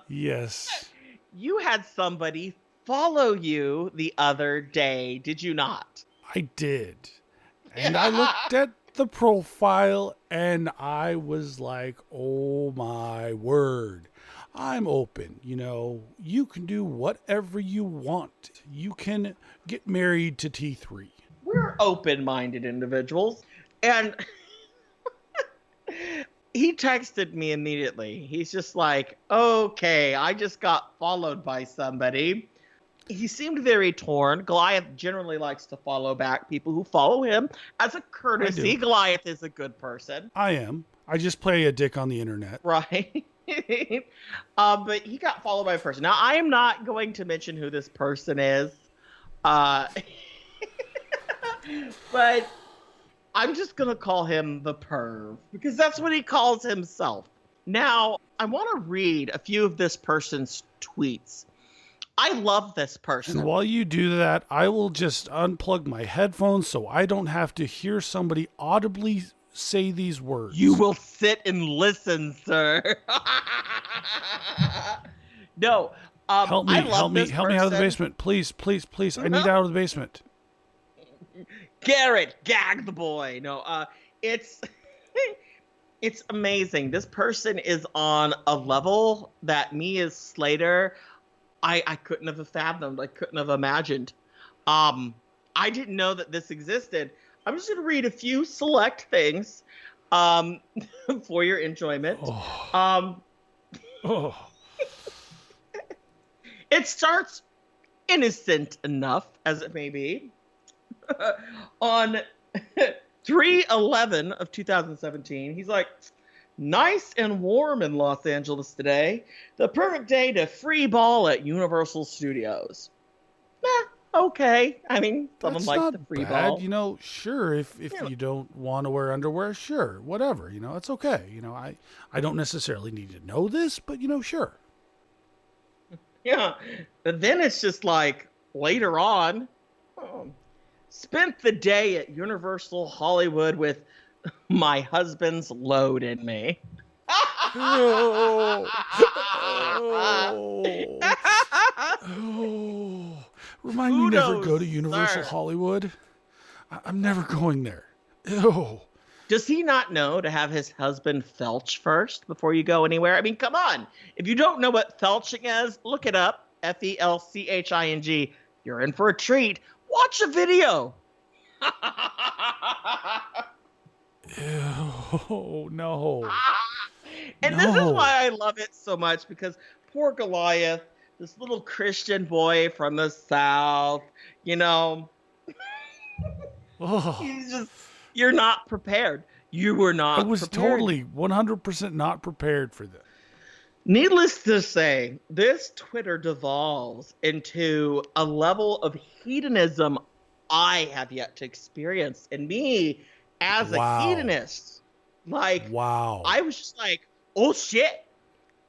Speaker 2: Yes.
Speaker 7: You had somebody follow you the other day, did you not?
Speaker 2: I did. And I looked at the profile and I was like, oh my word. I'm open. You can do whatever you want. You can get married to T3.
Speaker 7: We're open-minded individuals. And he texted me immediately. He's just like, okay, I just got followed by somebody. He seemed very torn. Goliath generally likes to follow back people who follow him as a courtesy. Goliath is a good person.
Speaker 2: I am. I just play a dick on the internet.
Speaker 7: Right. But he got followed by a person. Now, I am not going to mention who this person is. But I'm just going to call him the perv because that's what he calls himself. Now, I want to read a few of this person's tweets. I love this person.
Speaker 2: And while you do that, I will just unplug my headphones so I don't have to hear somebody audibly say these words.
Speaker 7: You will sit and listen, sir. No.
Speaker 2: Help me,
Speaker 7: I love
Speaker 2: help me out of the
Speaker 7: person.
Speaker 2: basement. Please, please, please. I need out of the basement.
Speaker 7: Garrett, gag the boy. No, it's it's amazing. This person is on a level that me as Slater, I couldn't have fathomed. I couldn't have imagined. I didn't know that this existed. I'm just going to read a few select things for your enjoyment. It starts innocent enough, as it may be. On 3/11 of 2017, he's like, nice and warm in Los Angeles today. The perfect day to free ball at Universal Studios. Okay. I mean, someone
Speaker 2: That's
Speaker 7: likes
Speaker 2: not
Speaker 7: the free
Speaker 2: bad.
Speaker 7: ball.
Speaker 2: You know, sure, if you don't want to wear underwear, sure, whatever. You know, it's okay. You know, I don't necessarily need to know this, but, you know, sure.
Speaker 7: Yeah. But then it's just like later on, spent the day at Universal Hollywood with my husband's load in me.
Speaker 2: Remind me never go to Universal
Speaker 7: sir.
Speaker 2: Hollywood. I'm never going there. Ew.
Speaker 7: Does he not know to have his husband felch first before you go anywhere? I mean, come on. If you don't know what felching is, look it up. Felching. You're in for a treat. Watch a video.
Speaker 2: Ew, no.
Speaker 7: And this is why I love it so much, because poor Goliath, this little Christian boy from the South, you know, he's just, you're not prepared. You were not
Speaker 2: I was
Speaker 7: prepared.
Speaker 2: totally 100% not prepared for this.
Speaker 7: Needless to say, this Twitter devolves into a level of hedonism I have yet to experience. And me, as a hedonist, like,
Speaker 2: wow.
Speaker 7: I was just like, oh shit,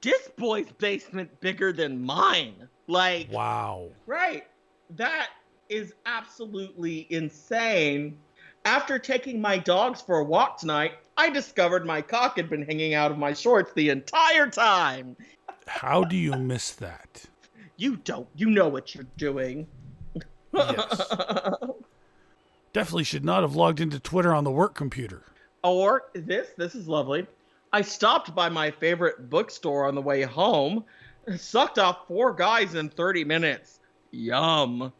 Speaker 7: this boy's basement bigger than mine. Like,
Speaker 2: wow.
Speaker 7: Right. That is absolutely insane. After taking my dogs for a walk tonight, I discovered my cock had been hanging out of my shorts the entire time.
Speaker 2: How do you miss that?
Speaker 7: You don't. You know what you're doing.
Speaker 2: Yes. Definitely should not have logged into Twitter on the work computer.
Speaker 7: Or this is lovely. I stopped by my favorite bookstore on the way home, sucked off 4 guys in 30 minutes. Yum.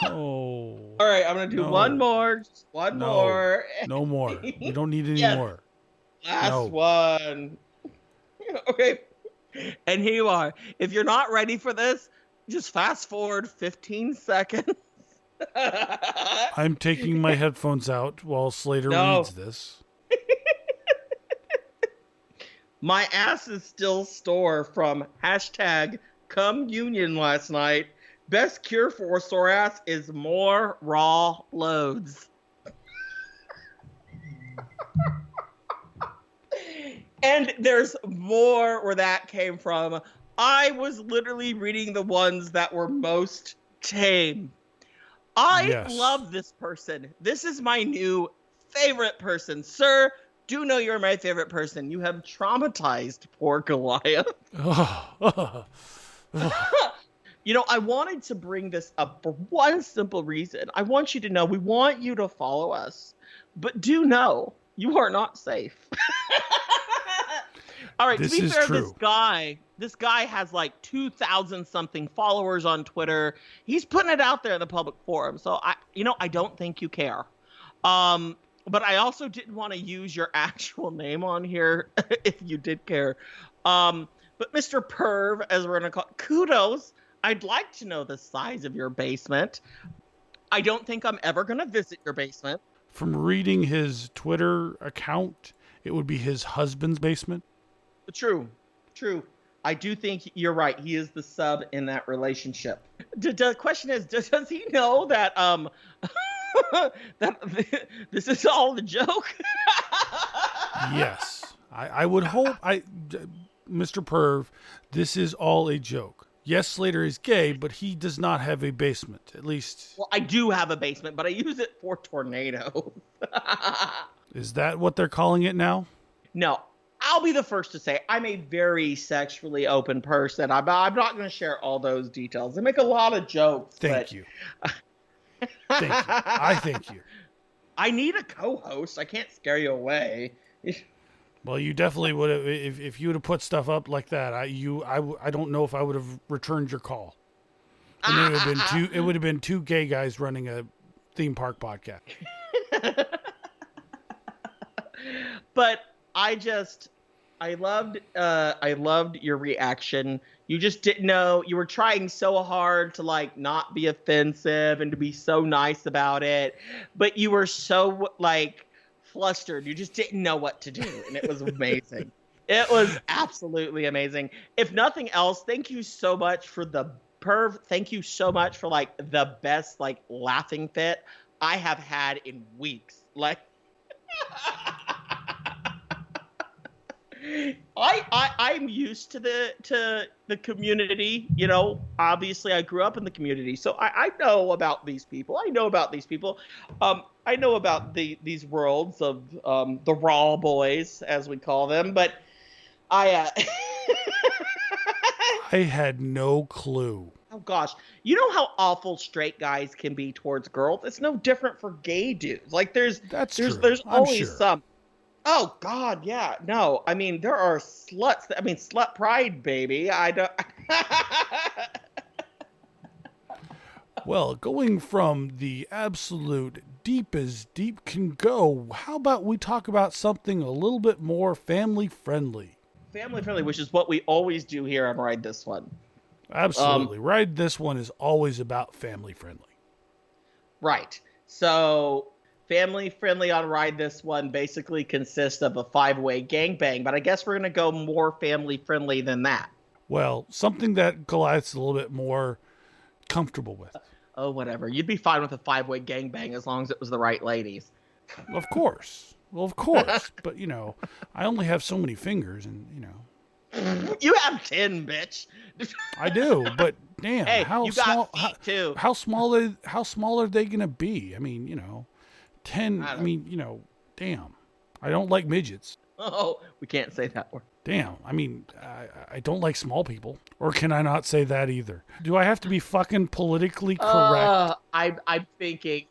Speaker 2: Oh.
Speaker 7: All right, I'm going to do one more. Just one more.
Speaker 2: No more. We don't need any more.
Speaker 7: Last one. Okay. And here you are. If you're not ready for this, just fast forward 15 seconds.
Speaker 2: I'm taking my headphones out while Slater reads this.
Speaker 7: My ass is still sore from #ComeUnion last night. Best cure for a sore ass is more raw loads. And there's more where that came from. I was literally reading the ones that were most tame. I love this person. This is my new favorite person. Sir, do know you're my favorite person. You have traumatized poor Goliath. You know, I wanted to bring this up for one simple reason. I want you to know we want you to follow us. But do know you are not safe. All right, to be fair, this guy has like 2,000 something followers on Twitter. He's putting it out there in the public forum. So I don't think you care. But I also didn't want to use your actual name on here if you did care. But Mr. Perv, as we're going to call it, kudos. I'd like to know the size of your basement. I don't think I'm ever going to visit your basement.
Speaker 2: From reading his Twitter account, it would be his husband's basement.
Speaker 7: True. I do think you're right. He is the sub in that relationship. The question is, does he know that that this is all a joke?
Speaker 2: Yes. I would hope. Mr. Perv, this is all a joke. Yes, Slater is gay, but he does not have a basement. At least...
Speaker 7: Well, I do have a basement, but I use it for tornadoes.
Speaker 2: Is that what they're calling it now?
Speaker 7: No, I'll be the first to say I'm a very sexually open person. I'm not going to share all those details. I make a lot of jokes.
Speaker 2: Thank you. Thank you. I thank you.
Speaker 7: I need a co-host. I can't scare you away.
Speaker 2: Well, you definitely would have if you would have put stuff up like that. I don't know if I would have returned your call. And it would have been two gay guys running a theme park podcast.
Speaker 7: But I loved your reaction. You just didn't know. You were trying so hard to like not be offensive and to be so nice about it, but you were so like flustered. You just didn't know what to do, and it was amazing. It was absolutely amazing. If nothing else, thank you so much for the perv. Thank you so much for like the best like laughing fit I have had in weeks. Like I'm used to the community, you know. Obviously, I grew up in the community, so I know about these people. I know about these people. I know about these worlds of the raw boys, as we call them. But I
Speaker 2: had no clue.
Speaker 7: Oh gosh, you know how awful straight guys can be towards girls. It's no different for gay dudes. Like there's always some. Oh God, yeah. No, I mean there are sluts. I mean slut pride, baby. I don't.
Speaker 2: Well, going from the absolute deep as deep can go, how about we talk about something a little bit more family friendly?
Speaker 7: Family friendly, which is what we always do here on Ride This One.
Speaker 2: Absolutely. Ride This One is always about family friendly.
Speaker 7: Right. So family friendly on Ride This One basically consists of a 5-way gangbang, but I guess we're going to go more family friendly than that.
Speaker 2: Well, something that Goliath's a little bit more comfortable with.
Speaker 7: Oh, whatever. You'd be fine with a 5-way gangbang as long as it was the right ladies.
Speaker 2: Of course. Well, of course. But, you know, I only have so many fingers and, you know.
Speaker 7: You have 10, bitch.
Speaker 2: I do, but damn,
Speaker 7: hey,
Speaker 2: how
Speaker 7: you
Speaker 2: small?
Speaker 7: got feet too.
Speaker 2: How small are they gonna be? I mean, you know, 10. I mean, you know, damn. I don't like midgets.
Speaker 7: Oh, we can't say that word.
Speaker 2: Damn. I mean, I don't like small people. Or can I not say that either? Do I have to be fucking politically correct?
Speaker 7: I'm thinking.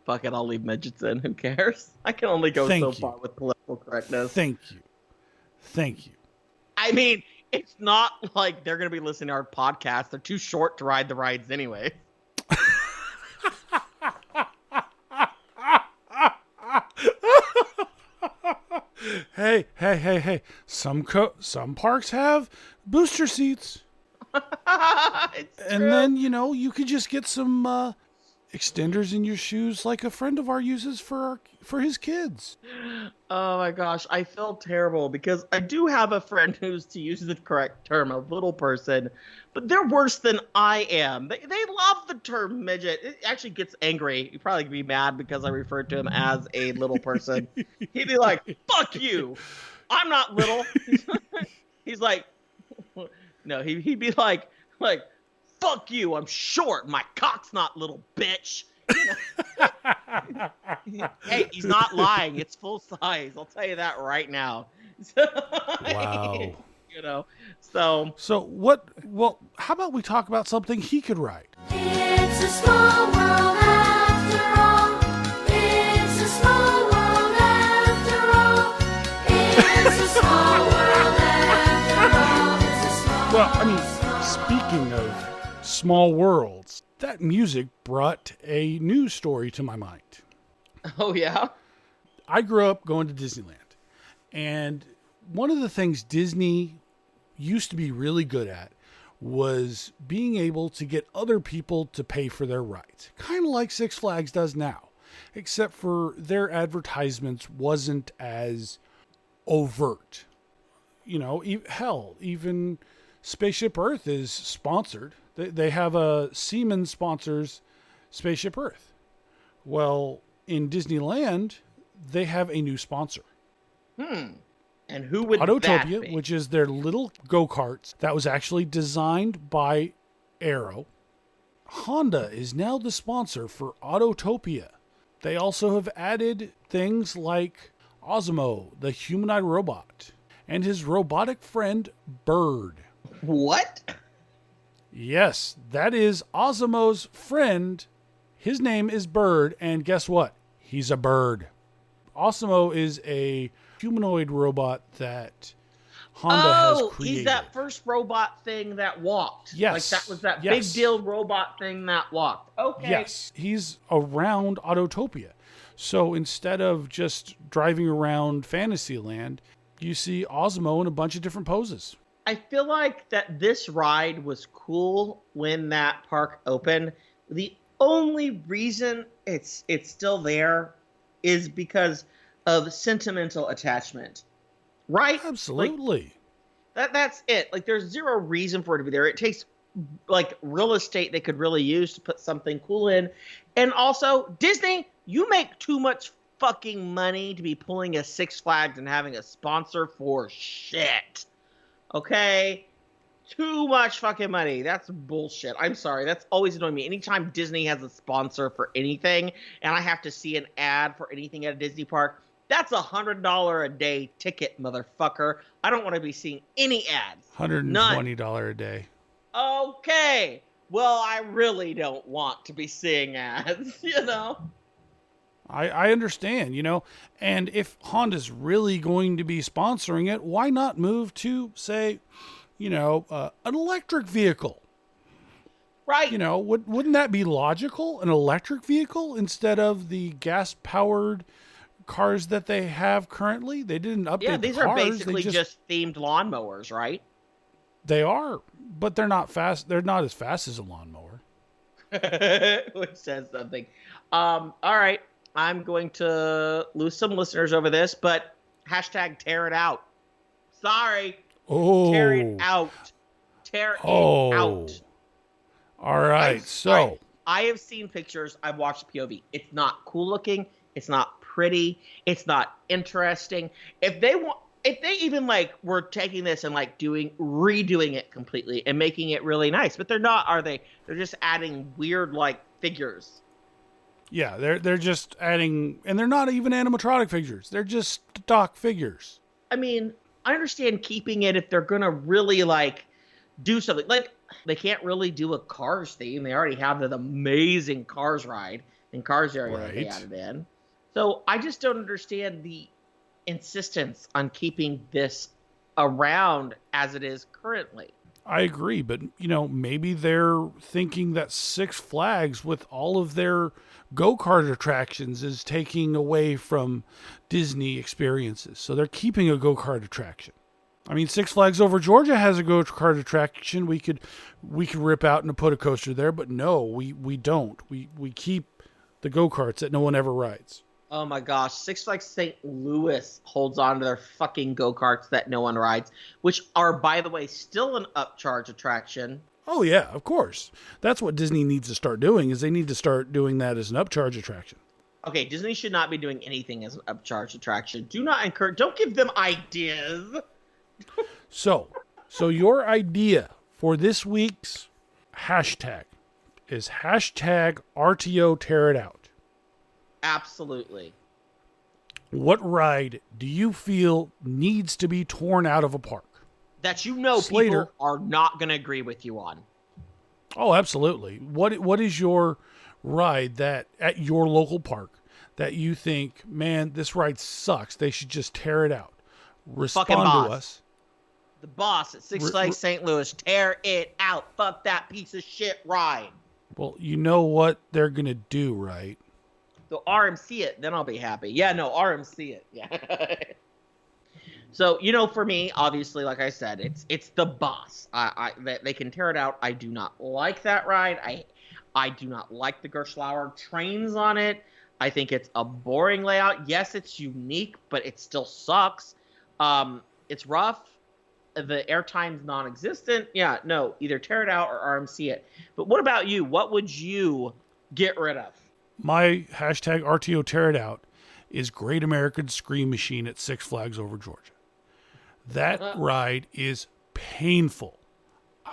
Speaker 7: Fuck it, I'll leave midgets in. Who cares? I can only go far with political correctness.
Speaker 2: Thank you.
Speaker 7: I mean, it's not like they're going to be listening to our podcast. They're too short to ride the rides anyway.
Speaker 2: Hey. Some parks have booster seats. And then, you know, you could just get some extenders in your shoes like a friend of ours uses for his kids.
Speaker 7: Oh my gosh, I feel terrible because I do have a friend who's, to use the correct term, a little person, but they're worse than I am. They love the term midget. It actually gets angry. He'd probably be mad because I referred to him as a little person. He'd be like, fuck you. I'm not little. He's like, no, he'd be like, fuck you, I'm short. My cock's not little, bitch. Hey, he's not lying. It's full size. I'll tell you that right now.
Speaker 2: Wow.
Speaker 7: You know, so
Speaker 2: what? Well, how about we talk about something he could write?
Speaker 8: It's a small world after all. It's a small world after all. It's a small world after all. It's a small
Speaker 2: Well, I mean, speaking of small worlds, that music brought a news story to my mind.
Speaker 7: Oh yeah?
Speaker 2: I grew up going to Disneyland, and one of the things Disney used to be really good at was being able to get other people to pay for their rides. Kind of like Six Flags does now, except for their advertisements wasn't as overt. You know, even Spaceship Earth is sponsored. They have a Siemens sponsors Spaceship Earth. Well, in Disneyland, they have a new sponsor.
Speaker 7: And who would that
Speaker 2: Autotopia,
Speaker 7: be?
Speaker 2: which is their little go-karts that was actually designed by Aero. Honda is now the sponsor for Autotopia. They also have added things like Osmo, the humanoid robot, and his robotic friend, Bird.
Speaker 7: What?
Speaker 2: Yes, that is Osmo's friend. His name is Bird, and guess what? He's a bird. Osmo is a humanoid robot that Honda has created.
Speaker 7: He's that first robot thing that walked.
Speaker 2: Yes.
Speaker 7: Like that was that
Speaker 2: Yes.
Speaker 7: big deal robot thing that walked. Okay.
Speaker 2: Yes, he's around Autotopia. So instead of just driving around Fantasyland, you see Osmo in a bunch of different poses.
Speaker 7: I feel like that this ride was cool when that park opened. The only reason it's still there is because of sentimental attachment. Right?
Speaker 2: Absolutely.
Speaker 7: Like, that's it. Like there's zero reason for it to be there. It takes like real estate they could really use to put something cool in. And also, Disney, you make too much fucking money to be pulling a Six Flags and having a sponsor for shit. Okay? Too much fucking money. That's bullshit. I'm sorry. That's always annoying me. Anytime Disney has a sponsor for anything and I have to see an ad for anything at a Disney park, that's $100 a day ticket, motherfucker. I don't want to be seeing any ads.
Speaker 2: $120 a day.
Speaker 7: Okay. Well, I really don't want to be seeing ads, you know?
Speaker 2: I understand, and if Honda's really going to be sponsoring it, why not move to, say, an electric vehicle?
Speaker 7: Right.
Speaker 2: Wouldn't that be logical? An electric vehicle instead of the gas-powered cars that they have currently? They didn't update
Speaker 7: Yeah,
Speaker 2: the
Speaker 7: these
Speaker 2: cars.
Speaker 7: are basically just themed lawnmowers, right?
Speaker 2: They are, but they're not fast. They're not as fast as a lawnmower.
Speaker 7: Which says something. All right. I'm going to lose some listeners over this, but hashtag tear it out. Sorry.
Speaker 2: Oh.
Speaker 7: Tear it out. Tear it out.
Speaker 2: All right.
Speaker 7: I have seen pictures. I've watched POV. It's not cool looking. It's not pretty. It's not interesting. If they even were taking this and redoing it completely and making it really nice, but they're not, are they? They're just adding weird figures.
Speaker 2: Yeah, they're just adding, and they're not even animatronic figures. They're just stock figures.
Speaker 7: I mean, I understand keeping it if they're gonna really do something. They can't really do a Cars theme. They already have the amazing Cars ride and Cars area that they added in. So I just don't understand the insistence on keeping this around as it is currently.
Speaker 2: I agree, but maybe they're thinking that Six Flags with all of their go-kart attractions is taking away from Disney experiences. So they're keeping a go-kart attraction. I mean, Six Flags Over Georgia has a go-kart attraction. We could rip out and put a coaster there, but no, we don't. We keep the go-karts that no one ever rides.
Speaker 7: Oh my gosh, Six Flags St. Louis holds on to their fucking go-karts that no one rides, which are, by the way, still an upcharge attraction.
Speaker 2: Oh yeah, of course. That's what Disney needs to start doing, is they need to start doing that as an upcharge attraction.
Speaker 7: Okay, Disney should not be doing anything as an upcharge attraction. Don't give them ideas.
Speaker 2: So your idea for this week's hashtag is hashtag RTO Tear It Out.
Speaker 7: Absolutely.
Speaker 2: What ride do you feel needs to be torn out of a park?
Speaker 7: That
Speaker 2: Slater,
Speaker 7: people are not going to agree with you on.
Speaker 2: Oh, absolutely. What is your ride that at your local park that you think, man, this ride sucks, they should just tear it out? Respond to us.
Speaker 7: The boss at Six Flags St. Louis, tear it out. Fuck that piece of shit ride.
Speaker 2: Well, you know what they're going to do, right?
Speaker 7: So RMC it, then I'll be happy. Yeah, no, RMC it. Yeah. So, for me, obviously, like I said, it's the boss. They can tear it out. I do not like that ride. I do not like the Gerschlauer trains on it. I think it's a boring layout. Yes, it's unique, but it still sucks. It's rough. The airtime's non-existent. Yeah, no, either tear it out or RMC it. But what about you? What would you get rid of?
Speaker 2: My hashtag RTO Tear It Out is Great American Scream Machine at Six Flags Over Georgia. That ride is painful.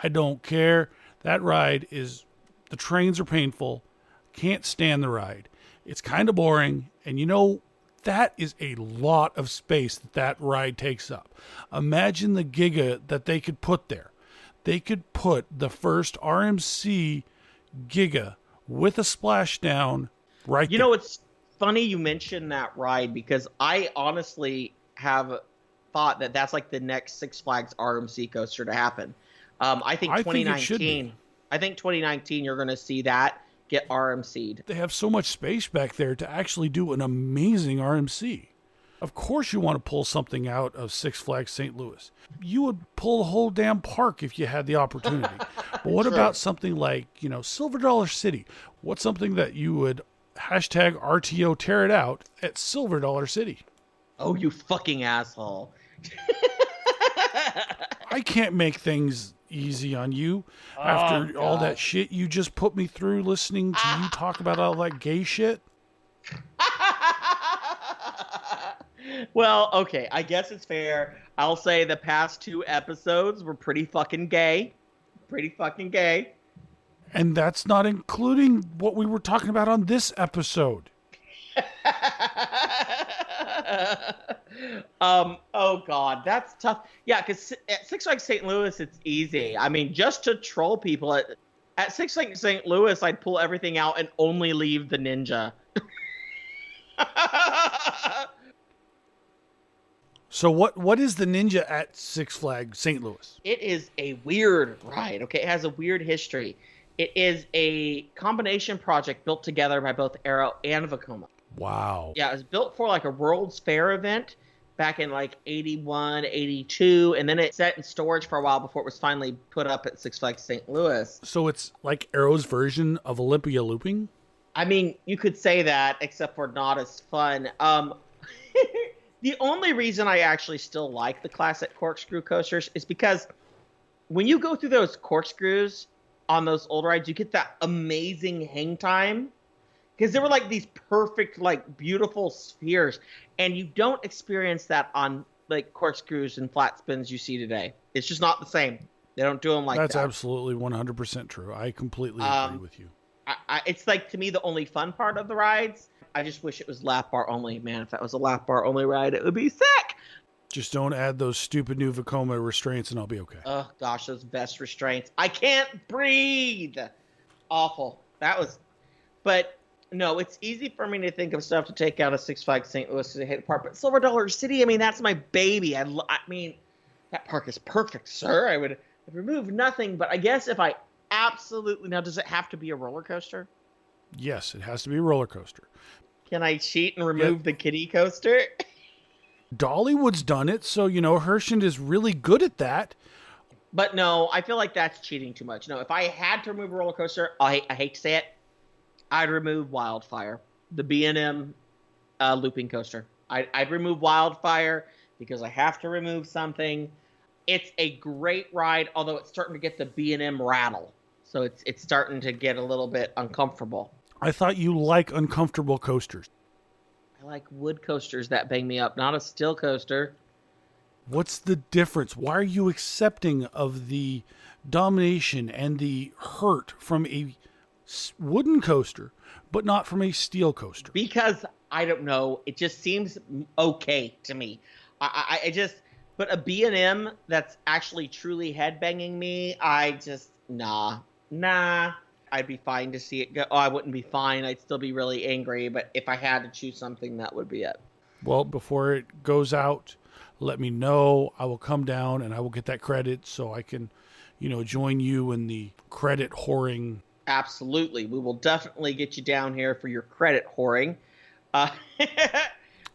Speaker 2: I don't care. That ride is, the trains are painful. Can't stand the ride. It's kind of boring. And you know, that is a lot of space that ride takes up. Imagine the giga that they could put there. They could put the first RMC giga with a splashdown right there.
Speaker 7: You know, it's funny you mentioned that ride because I honestly have thought that that's like the next Six Flags RMC coaster to happen. I think 2019. I think 2019 you're going to see that get RMC'd.
Speaker 2: They have so much space back there to actually do an amazing RMC. Of course you want to pull something out of Six Flags St. Louis. You would pull the whole damn park if you had the opportunity. But what about something like, you know, Silver Dollar City? What's something that you would hashtag RTO tear it out at Silver Dollar City?
Speaker 7: Oh, you fucking asshole.
Speaker 2: I can't make things easy on you after all that shit you just put me through listening to you talk about all that gay shit.
Speaker 7: Well, okay, I guess it's fair. I'll say the past 2 episodes were pretty fucking gay. Pretty fucking gay.
Speaker 2: And that's not including what we were talking about on this episode.
Speaker 7: Oh God, that's tough. Yeah, because at Six Flags St. Louis, it's easy. I mean, just to troll people at Six Flags St. Louis, I'd pull everything out and only leave the ninja.
Speaker 2: So what is the ninja at Six Flags St. Louis?
Speaker 7: It is a weird ride. Okay, it has a weird history. It is a combination project built together by both Arrow and Vekoma.
Speaker 2: Wow.
Speaker 7: Yeah, it was built for like a World's Fair event back in like 81, 82, and then it sat in storage for a while before it was finally put up at Six Flags St. Louis.
Speaker 2: So it's like Arrow's version of Olympia looping?
Speaker 7: I mean, you could say that, except for not as fun. The only reason I actually still like the classic corkscrew coasters is because when you go through those corkscrews on those old rides, you get that amazing hang time. Because they were like these perfect, like beautiful spheres. And you don't experience that on like corkscrews and flat spins you see today. It's just not the same. They don't do them like that.
Speaker 2: That's absolutely 100% true. I completely agree with you.
Speaker 7: It's like, to me, the only fun part of the rides. I just wish it was lap bar only. Man, if that was a lap bar only ride, it would be sick.
Speaker 2: Just don't add those stupid new Vekoma restraints and I'll be okay.
Speaker 7: Oh, gosh, those vest restraints. I can't breathe. Awful. But no, it's easy for me to think of stuff to take out of Six Flags St. Louis to Heide Park. But Silver Dollar City, I mean, that's my baby. I mean, that park is perfect, sir. I would remove nothing. But I guess if I absolutely... Now, does it have to be a roller coaster?
Speaker 2: Yes, it has to be a roller coaster.
Speaker 7: Can I cheat and remove the kiddie coaster?
Speaker 2: Dollywood's done it, so, you know, Herschend is really good at that.
Speaker 7: But no, I feel like that's cheating too much. No, if I had to remove a roller coaster, I hate to say it, I'd remove Wildfire, the B&M looping coaster. I'd remove Wildfire because I have to remove something. It's a great ride, although it's starting to get the B&M rattle. So it's starting to get a little bit uncomfortable.
Speaker 2: I thought you like uncomfortable coasters.
Speaker 7: I like wood coasters that bang me up, not a still coaster.
Speaker 2: What's the difference? Why are you accepting of the domination and the hurt from a wooden coaster, but not from a steel coaster?
Speaker 7: Because, I don't know, it just seems okay to me. I just, but a B&M that's actually truly headbanging me, I just, nah. I'd be fine to see it go. Oh, I wouldn't be fine. I'd still be really angry. But if I had to choose something, that would be it.
Speaker 2: Well, before it goes out, let me know. I will come down and I will get that credit so I can, you know, join you in the credit whoring.
Speaker 7: Absolutely. We will definitely get you down here for your credit whoring.
Speaker 2: And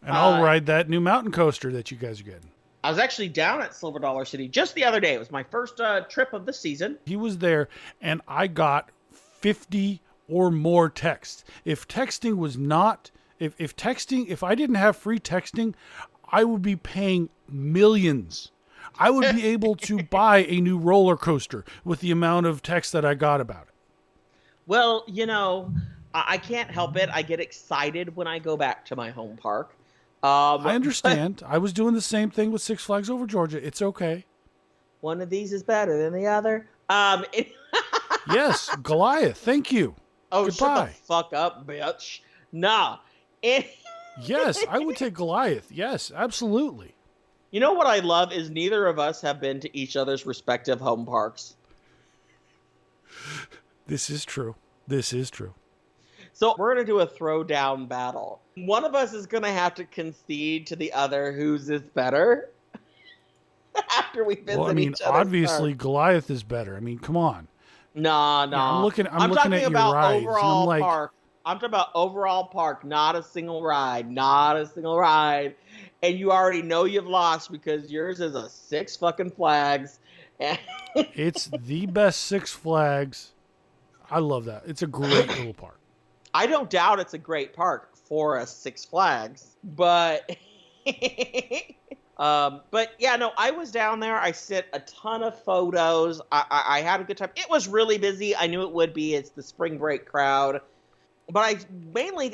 Speaker 2: I'll ride that new mountain coaster that you guys are getting.
Speaker 7: I was actually down at Silver Dollar City just the other day. It was my first trip of the season.
Speaker 2: He was there, and I got 50 or more texts. If texting was not, if I didn't have free texting, I would be paying millions. I would be able to buy a new roller coaster with the amount of text that I got about it.
Speaker 7: Well, you know, I can't help it. I get excited when I go back to my home park.
Speaker 2: I understand. I was doing the same thing with Six Flags Over Georgia. It's okay.
Speaker 7: One of these is better than the other.
Speaker 2: Yes, Goliath. Thank you.
Speaker 7: Oh, shut
Speaker 2: Goodbye.
Speaker 7: the fuck up, bitch. Nah.
Speaker 2: Yes, I would take Goliath. Yes, absolutely.
Speaker 7: You know what I love is neither of us have been to each other's respective home parks.
Speaker 2: This is true. This is true.
Speaker 7: So we're going to do a throwdown battle. One of us is going to have to concede to the other whose is better after we visit
Speaker 2: Well, I mean,
Speaker 7: each other's
Speaker 2: obviously
Speaker 7: parks.
Speaker 2: Goliath is better. I mean, come on.
Speaker 7: No.
Speaker 2: I'm looking
Speaker 7: talking
Speaker 2: at your
Speaker 7: about
Speaker 2: rides, and
Speaker 7: overall
Speaker 2: I'm like,
Speaker 7: park. I'm talking about overall park, not a single ride. Not a single ride. And you already know you've lost because yours is a Six fucking Flags.
Speaker 2: it's the best Six Flags. I love that. It's a great little park.
Speaker 7: I don't doubt it's a great park for a Six Flags, but but yeah, no, I was down there. I sent a ton of photos. I had a good time. It was really busy. I knew it would be. It's the spring break crowd, but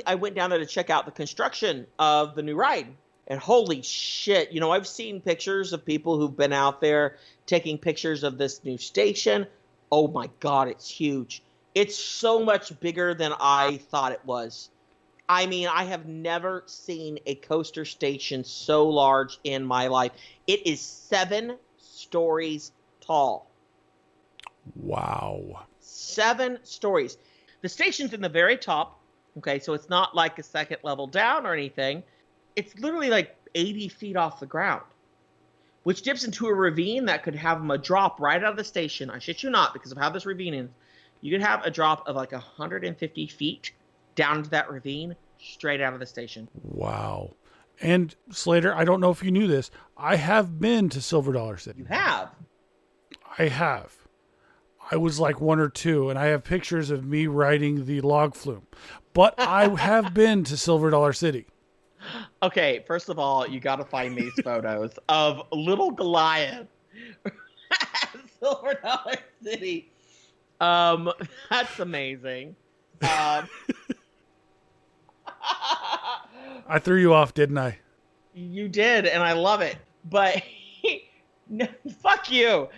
Speaker 7: I went down there to check out the construction of the new ride. And holy shit, you know, I've seen pictures of people who've been out there taking pictures of this new station. Oh my God, it's huge. It's so much bigger than I thought it was. I mean, I have never seen a coaster station so large in my life. It is 7 stories tall.
Speaker 2: Wow.
Speaker 7: 7 stories. The station's in the very top. Okay, so it's not like a second level down or anything. It's literally like 80 feet off the ground, which dips into a ravine that could have them a drop right out of the station. I shit you not, because of how this ravine is. You could have a drop of like 150 feet down into that ravine straight out of the station.
Speaker 2: Wow. And Slater, I don't know if you knew this. I have been to Silver Dollar City.
Speaker 7: You have?
Speaker 2: I have. I was like 1 or 2, and I have pictures of me riding the log flume. But I have been to Silver Dollar City.
Speaker 7: Okay, first of all, you got to find these photos of little Goliath at Silver Dollar City. That's amazing.
Speaker 2: I threw you off, didn't I?
Speaker 7: You did, and I love it. But no, fuck you.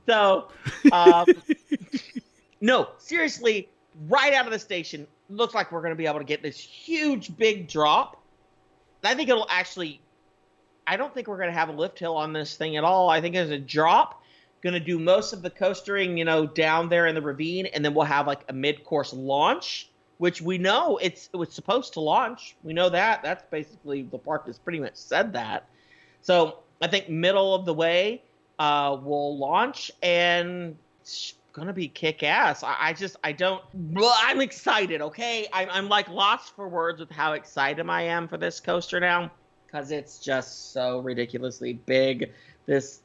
Speaker 7: So, no, seriously, right out of the station, looks like we're going to be able to get this huge, big drop. I think it'll actually, I don't think we're going to have a lift hill on this thing at all. I think there's a drop. Going to do most of the coastering, you know, down there in the ravine, and then we'll have like a mid-course launch, which we know it was supposed to launch. We know that. That's basically, the park has pretty much said that. So I think middle of the way, we'll launch, and it's gonna be kick-ass. I'm excited, okay? I'm like lost for words with how excited I am for this coaster now, because it's just so ridiculously big. It's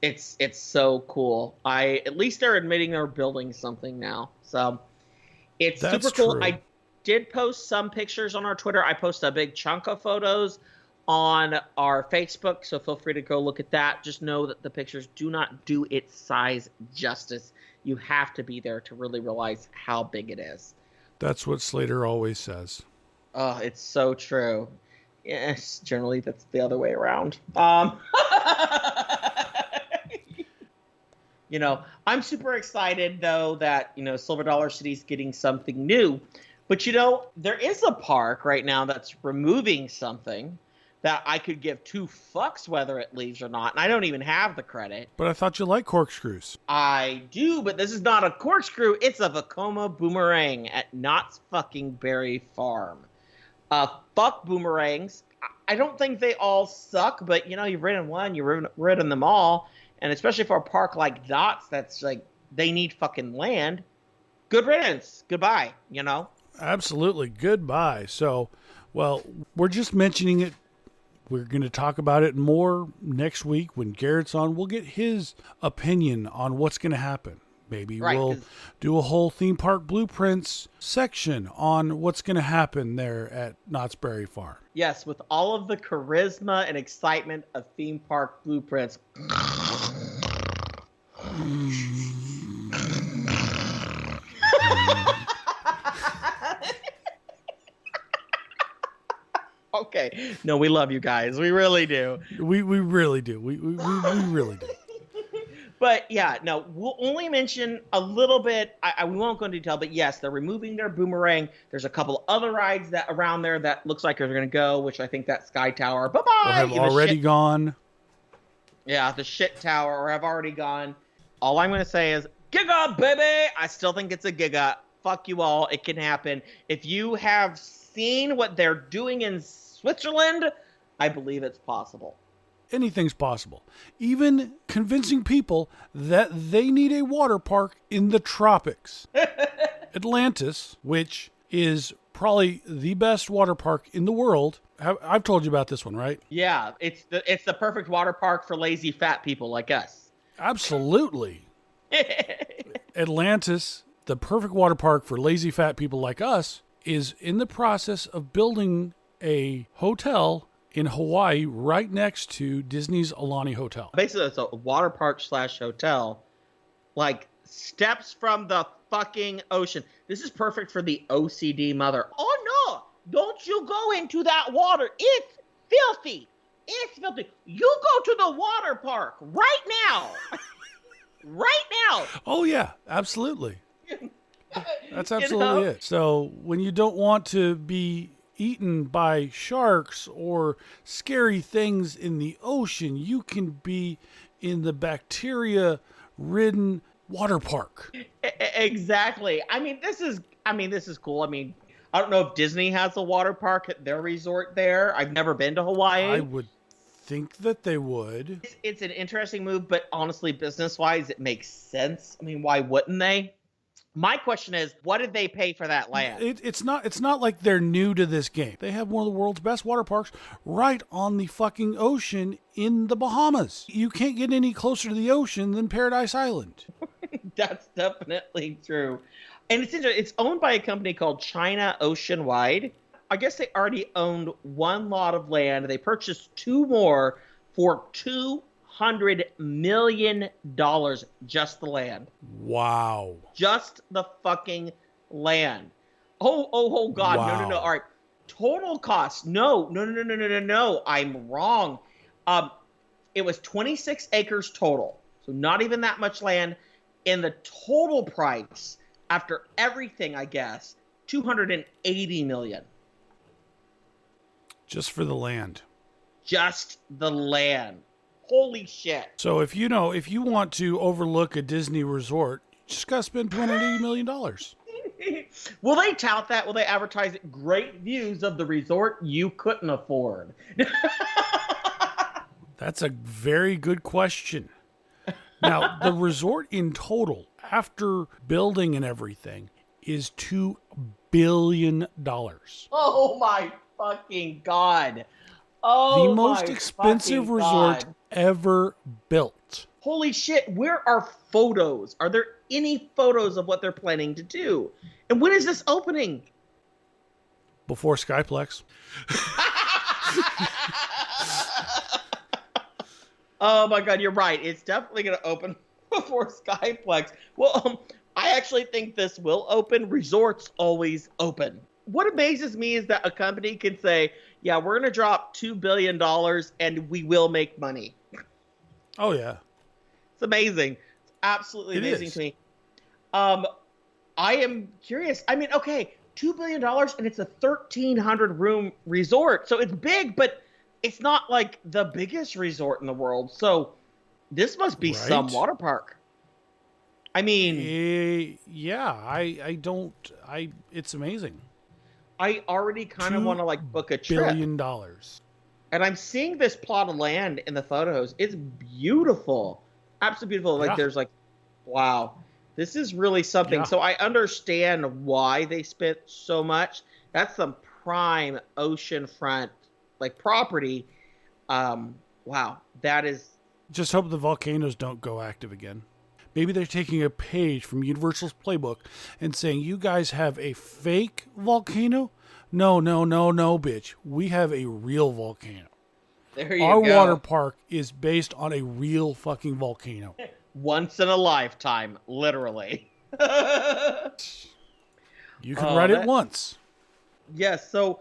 Speaker 7: so cool. At least they're admitting they're building something now. So it's
Speaker 2: That's
Speaker 7: super cool.
Speaker 2: true.
Speaker 7: I did post some pictures on our Twitter. I posted a big chunk of photos on our Facebook, so feel free to go look at that. Just know that the pictures do not do its size justice. You have to be there to really realize how big it is.
Speaker 2: That's what Slater always says.
Speaker 7: Oh, it's so true. Yes, generally that's the other way around. You know, I'm super excited, though, that, you know, Silver Dollar City's getting something new. But, you know, there is a park right now that's removing something that I could give 2 fucks whether it leaves or not. And I don't even have the credit.
Speaker 2: But I thought you liked corkscrews.
Speaker 7: I do, but this is not a corkscrew. It's a Vekoma boomerang at Knott's fucking Berry Farm. Fuck boomerangs. I don't think they all suck, but, you know, you've ridden one, you've ridden them all. And especially for a park like Knott's, that's like, they need fucking land. Good riddance. Goodbye, you know?
Speaker 2: Absolutely. Goodbye. So, well, we're just mentioning it. We're going to talk about it more next week when Garrett's on. We'll get his opinion on what's going to happen. Maybe
Speaker 7: Right,
Speaker 2: we'll
Speaker 7: 'cause-
Speaker 2: do a whole theme park blueprints section on what's going to happen there at Knott's Berry Farm.
Speaker 7: Yes, with all of the charisma and excitement of theme park blueprints. No, we love you guys. We really do.
Speaker 2: We really do. We really do.
Speaker 7: But yeah, no, we'll only mention a little bit. We won't go into detail, but yes, they're removing their boomerang. There's a couple other rides that around there that looks like they're going to go, which I think that Sky Tower. Bye bye.
Speaker 2: Or have already gone.
Speaker 7: Yeah, the shit tower, or have already gone. All I'm going to say is, Giga, baby! I still think it's a Giga. Fuck you all. It can happen. If you have seen what they're doing in Switzerland, I believe it's possible.
Speaker 2: Anything's possible. Even convincing people that they need a water park in the tropics. Atlantis, which is probably the best water park in the world. I've told you about this one, right?
Speaker 7: Yeah, it's the perfect water park for lazy fat people like us.
Speaker 2: Absolutely. Atlantis, the perfect water park for lazy fat people like us, is in the process of building a hotel in Hawaii right next to Disney's Aulani Hotel.
Speaker 7: Basically, it's a water park / hotel, like steps from the fucking ocean. This is perfect for the OCD mother. Oh no, don't you go into that water. It's filthy. It's filthy. You go to the water park right now. Right now.
Speaker 2: Oh, yeah, absolutely. That's absolutely it. So when you don't want to be eaten by sharks or scary things in the ocean, you can be in the bacteria-ridden water park.
Speaker 7: Exactly. I mean, this is cool. I mean, I don't know if Disney has a water park at their resort there. I've never been to Hawaii.
Speaker 2: I would think that they would.
Speaker 7: It's an interesting move, but honestly, business-wise, it makes sense. I mean, why wouldn't they? My question is, what did they pay for that land?
Speaker 2: It's not like they're new to this game. They have one of the world's best water parks right on the fucking ocean in the Bahamas. You can't get any closer to the ocean than Paradise Island.
Speaker 7: That's definitely true. And it's interesting. It's owned by a company called China Oceanwide. I guess they already owned one lot of land. They purchased two more for $200 million, just the land.
Speaker 2: Wow.
Speaker 7: Just the fucking land. Oh, God.
Speaker 2: Wow.
Speaker 7: No. All right. Total cost. No. I'm wrong. It was 26 acres total. So not even that much land. And the total price, after everything, I guess, $280 million.
Speaker 2: Just for the land.
Speaker 7: Just the land. Holy shit.
Speaker 2: So if you want to overlook a Disney resort, you just got to spend $280 million.
Speaker 7: Will they tout that? Will they advertise it? Great views of the resort you couldn't afford.
Speaker 2: That's a very good question. Now, the resort in total, after building and everything, is $2 billion.
Speaker 7: Oh my fucking God. Oh,
Speaker 2: the most expensive resort ever built.
Speaker 7: Holy shit, where are photos? Are there any photos of what they're planning to do? And when is this opening?
Speaker 2: Before Skyplex.
Speaker 7: Oh my God, you're right. It's definitely going to open before Skyplex. Well, I actually think this will open. Resorts always open. What amazes me is that a company can say, yeah, we're going to drop $2 billion and we will make money.
Speaker 2: Oh, yeah.
Speaker 7: It's amazing. It's absolutely amazing to me. I am curious. I mean, okay, $2 billion and it's a 1,300 room resort. So it's big, but it's not like the biggest resort in the world. So this must be some water park. I mean,
Speaker 2: it's amazing.
Speaker 7: I already kind of want to like book a trip.
Speaker 2: $2 billion.
Speaker 7: And I'm seeing this plot of land in the photos. It's beautiful. Absolutely beautiful. Like there's like, wow, this is really something.
Speaker 2: Yeah.
Speaker 7: So I understand why they spent so much. That's some prime oceanfront like property. Wow, that is.
Speaker 2: Just hope the volcanoes don't go active again. Maybe they're taking a page from Universal's playbook and saying, you guys have a fake volcano? No, bitch. We have a real volcano.
Speaker 7: There you
Speaker 2: Our
Speaker 7: go.
Speaker 2: water park is based on a real fucking volcano.
Speaker 7: Once in a lifetime, literally.
Speaker 2: You can ride it once.
Speaker 7: Yes, so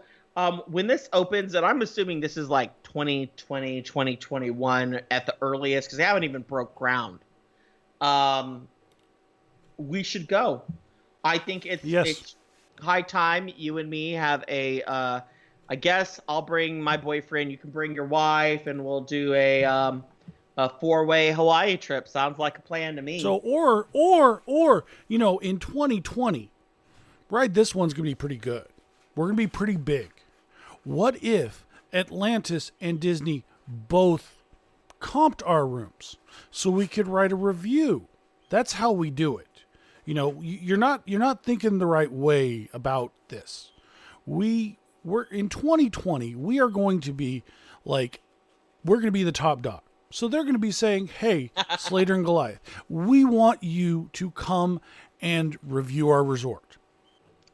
Speaker 7: When this opens, and I'm assuming this is like 2020, 2021 at the earliest, because they haven't even broke ground. We should go. I think it's high time you and me have I guess I'll bring my boyfriend, you can bring your wife, and we'll do a 4-way Hawaii trip. Sounds like a plan to me.
Speaker 2: So, or in 2020, right, this one's going to be pretty good. We're going to be pretty big. What if Atlantis and Disney both comped our rooms so we could write a review? That's how we do it. You're not thinking the right way about this. We're in 2020, we are going to be we're going to be the top dog. So they're going to be saying, hey, Slater and Goliath, we want you to come and review our resort.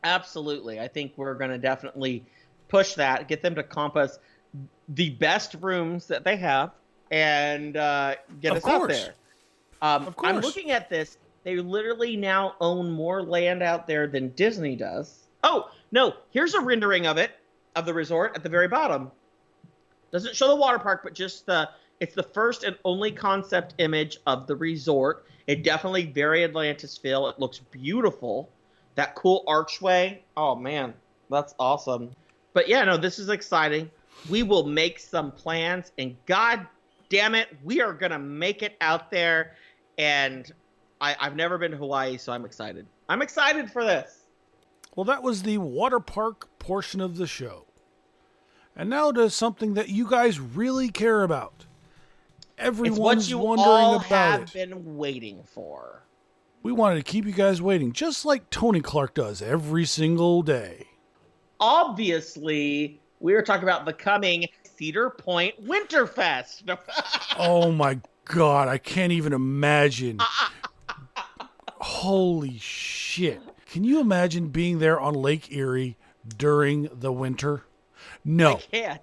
Speaker 7: Absolutely. I think we're going to definitely push that, get them to comp us the best rooms that they have, and get us out there.
Speaker 2: Of course.
Speaker 7: I'm looking at this. They literally now own more land out there than Disney does. Oh, no. Here's a rendering of the resort at the very bottom. Doesn't show the water park, but just it's the first and only concept image of the resort. It definitely very Atlantis feel. It looks beautiful. That cool archway. Oh, man. That's awesome. But yeah, no, this is exciting. We will make some plans, and God damn it, we are going to make it out there. And I've never been to Hawaii, so I'm excited. I'm excited for this.
Speaker 2: Well, that was the water park portion of the show. And now to something that you guys really care about. Everyone's
Speaker 7: it's what you
Speaker 2: wondering
Speaker 7: all
Speaker 2: about
Speaker 7: have
Speaker 2: it.
Speaker 7: been waiting for.
Speaker 2: We wanted to keep you guys waiting, just like Tony Clark does every single day.
Speaker 7: Obviously, we were talking about the coming Cedar Point Winterfest.
Speaker 2: Oh my God, I can't even imagine. Holy shit. Can you imagine being there on Lake Erie during the winter? No.
Speaker 7: I can't.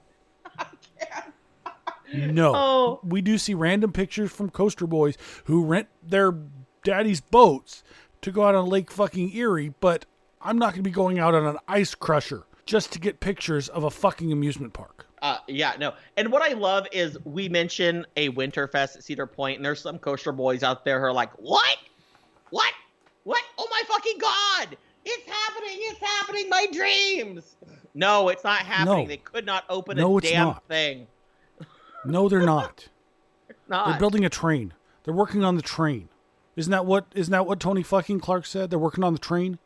Speaker 2: No.
Speaker 7: Oh.
Speaker 2: We do see random pictures from coaster boys who rent their daddy's boats to go out on Lake fucking Erie, but I'm not going to be going out on an ice crusher just to get pictures of a fucking amusement park.
Speaker 7: Yeah, no. And what I love is we mention a Winterfest at Cedar Point, and there's some coaster boys out there who are like, what? What? What? Oh my fucking God! It's happening! It's happening! My dreams! No, it's not happening.
Speaker 2: No.
Speaker 7: They could not open
Speaker 2: No,
Speaker 7: a
Speaker 2: it's
Speaker 7: damn
Speaker 2: not.
Speaker 7: thing.
Speaker 2: No, they're not.
Speaker 7: Not.
Speaker 2: They're building a train. They're working on the train. Isn't that what Tony fucking Clark said? They're working on the train?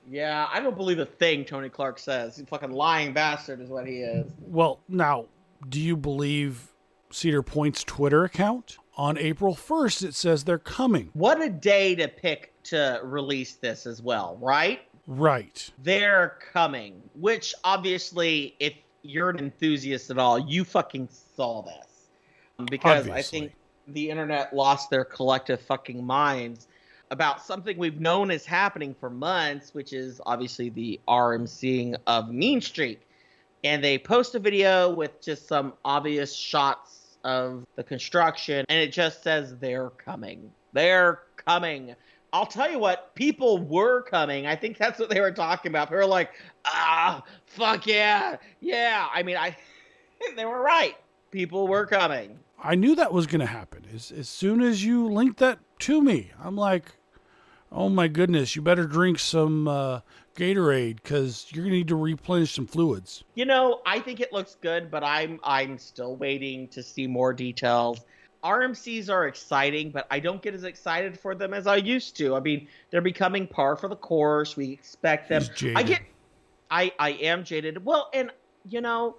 Speaker 7: Yeah, I don't believe a thing Tony Clark says. He's a fucking lying bastard is what he is.
Speaker 2: Well, now, do you believe Cedar Point's Twitter account? On April 1st, it says they're coming.
Speaker 7: What a day to pick to release this as well, right?
Speaker 2: Right.
Speaker 7: They're coming, which obviously, if you're an enthusiast at all, you fucking saw this. Because I
Speaker 2: Obviously.
Speaker 7: think the internet lost their collective fucking minds about something we've known is happening for months, which is obviously the RMCing of Mean Streak. And they post a video with just some obvious shots of the construction, and it just says they're coming. They're coming. I'll tell you what, people were coming. I think that's what they were talking about. They were like, fuck yeah. Yeah. I mean, they were right. People were coming.
Speaker 2: I knew that was going to happen. As soon as you linked that to me, I'm like, oh my goodness, you better drink some Gatorade because you're going to need to replenish some fluids.
Speaker 7: You know, I think it looks good, but I'm still waiting to see more details. RMCs are exciting, but I don't get as excited for them as I used to. I mean, they're becoming par for the course. We expect them.
Speaker 2: He's jaded.
Speaker 7: I am jaded. Well, and you know,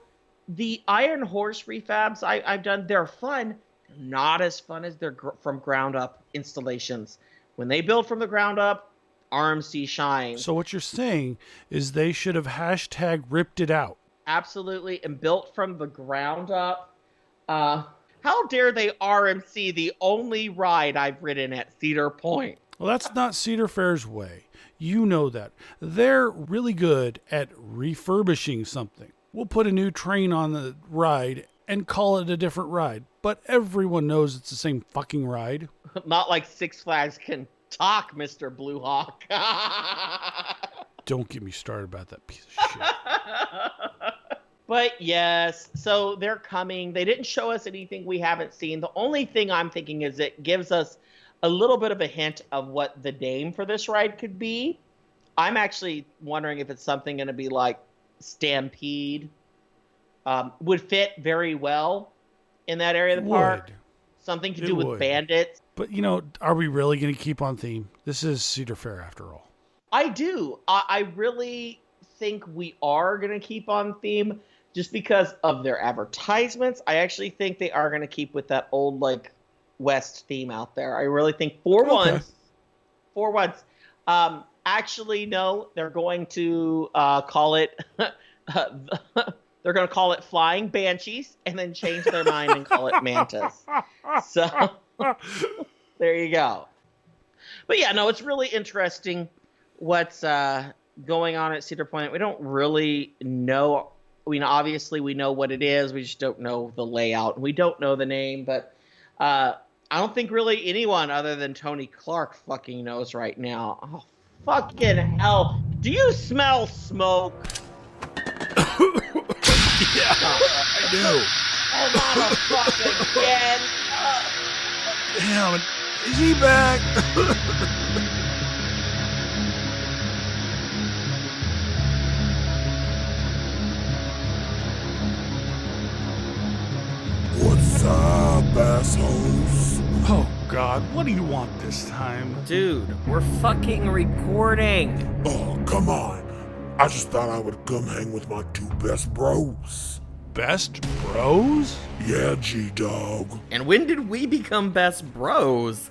Speaker 7: the Iron Horse refabs I've done, they're fun. They're not as fun as their from ground up installations. When they build from the ground up, RMC shines.
Speaker 2: So what you're saying is they should have hashtag ripped it out.
Speaker 7: Absolutely, and built from the ground up. How dare they RMC the only ride I've ridden at Cedar Point?
Speaker 2: Well, that's not Cedar Fair's way. You know that. They're really good at refurbishing something. We'll put a new train on the ride and call it a different ride, but everyone knows it's the same fucking ride.
Speaker 7: Not like Six Flags can talk, Mr. Blue Hawk.
Speaker 2: Don't get me started about that piece of shit.
Speaker 7: But yes, so they're coming. They didn't show us anything we haven't seen. The only thing I'm thinking is it gives us a little bit of a hint of what the name for this ride could be. I'm actually wondering if it's something going to be like Stampede. Would fit very well in that area of the park. Something to do with bandits.
Speaker 2: But, are we really going to keep on theme? This is Cedar Fair after all.
Speaker 7: I do. I really think we are going to keep on theme just because of their advertisements. I actually think they are going to keep with that old, like, West theme out there. I really think for once. Actually, no, they're going to call it... they're going to call it Flying Banshees and then change their mind and call it Mantas. So, there you go. But yeah, no, it's really interesting what's going on at Cedar Point. We don't really know. I mean, obviously we know what it is. We just don't know the layout. We don't know the name, but I don't think really anyone other than Tony Clark fucking knows right now. Oh, fucking hell. Do you smell smoke?
Speaker 2: Yeah, I do.
Speaker 7: Oh, motherfucker again.
Speaker 2: Damn, is he back?
Speaker 9: What's up, assholes?
Speaker 2: Oh, God, what do you want this time?
Speaker 1: Dude, we're fucking recording.
Speaker 9: Oh, come on. I just thought I would come hang with my two best bros.
Speaker 2: Best bros?
Speaker 9: Yeah, G-Dog.
Speaker 1: And when did we become best bros?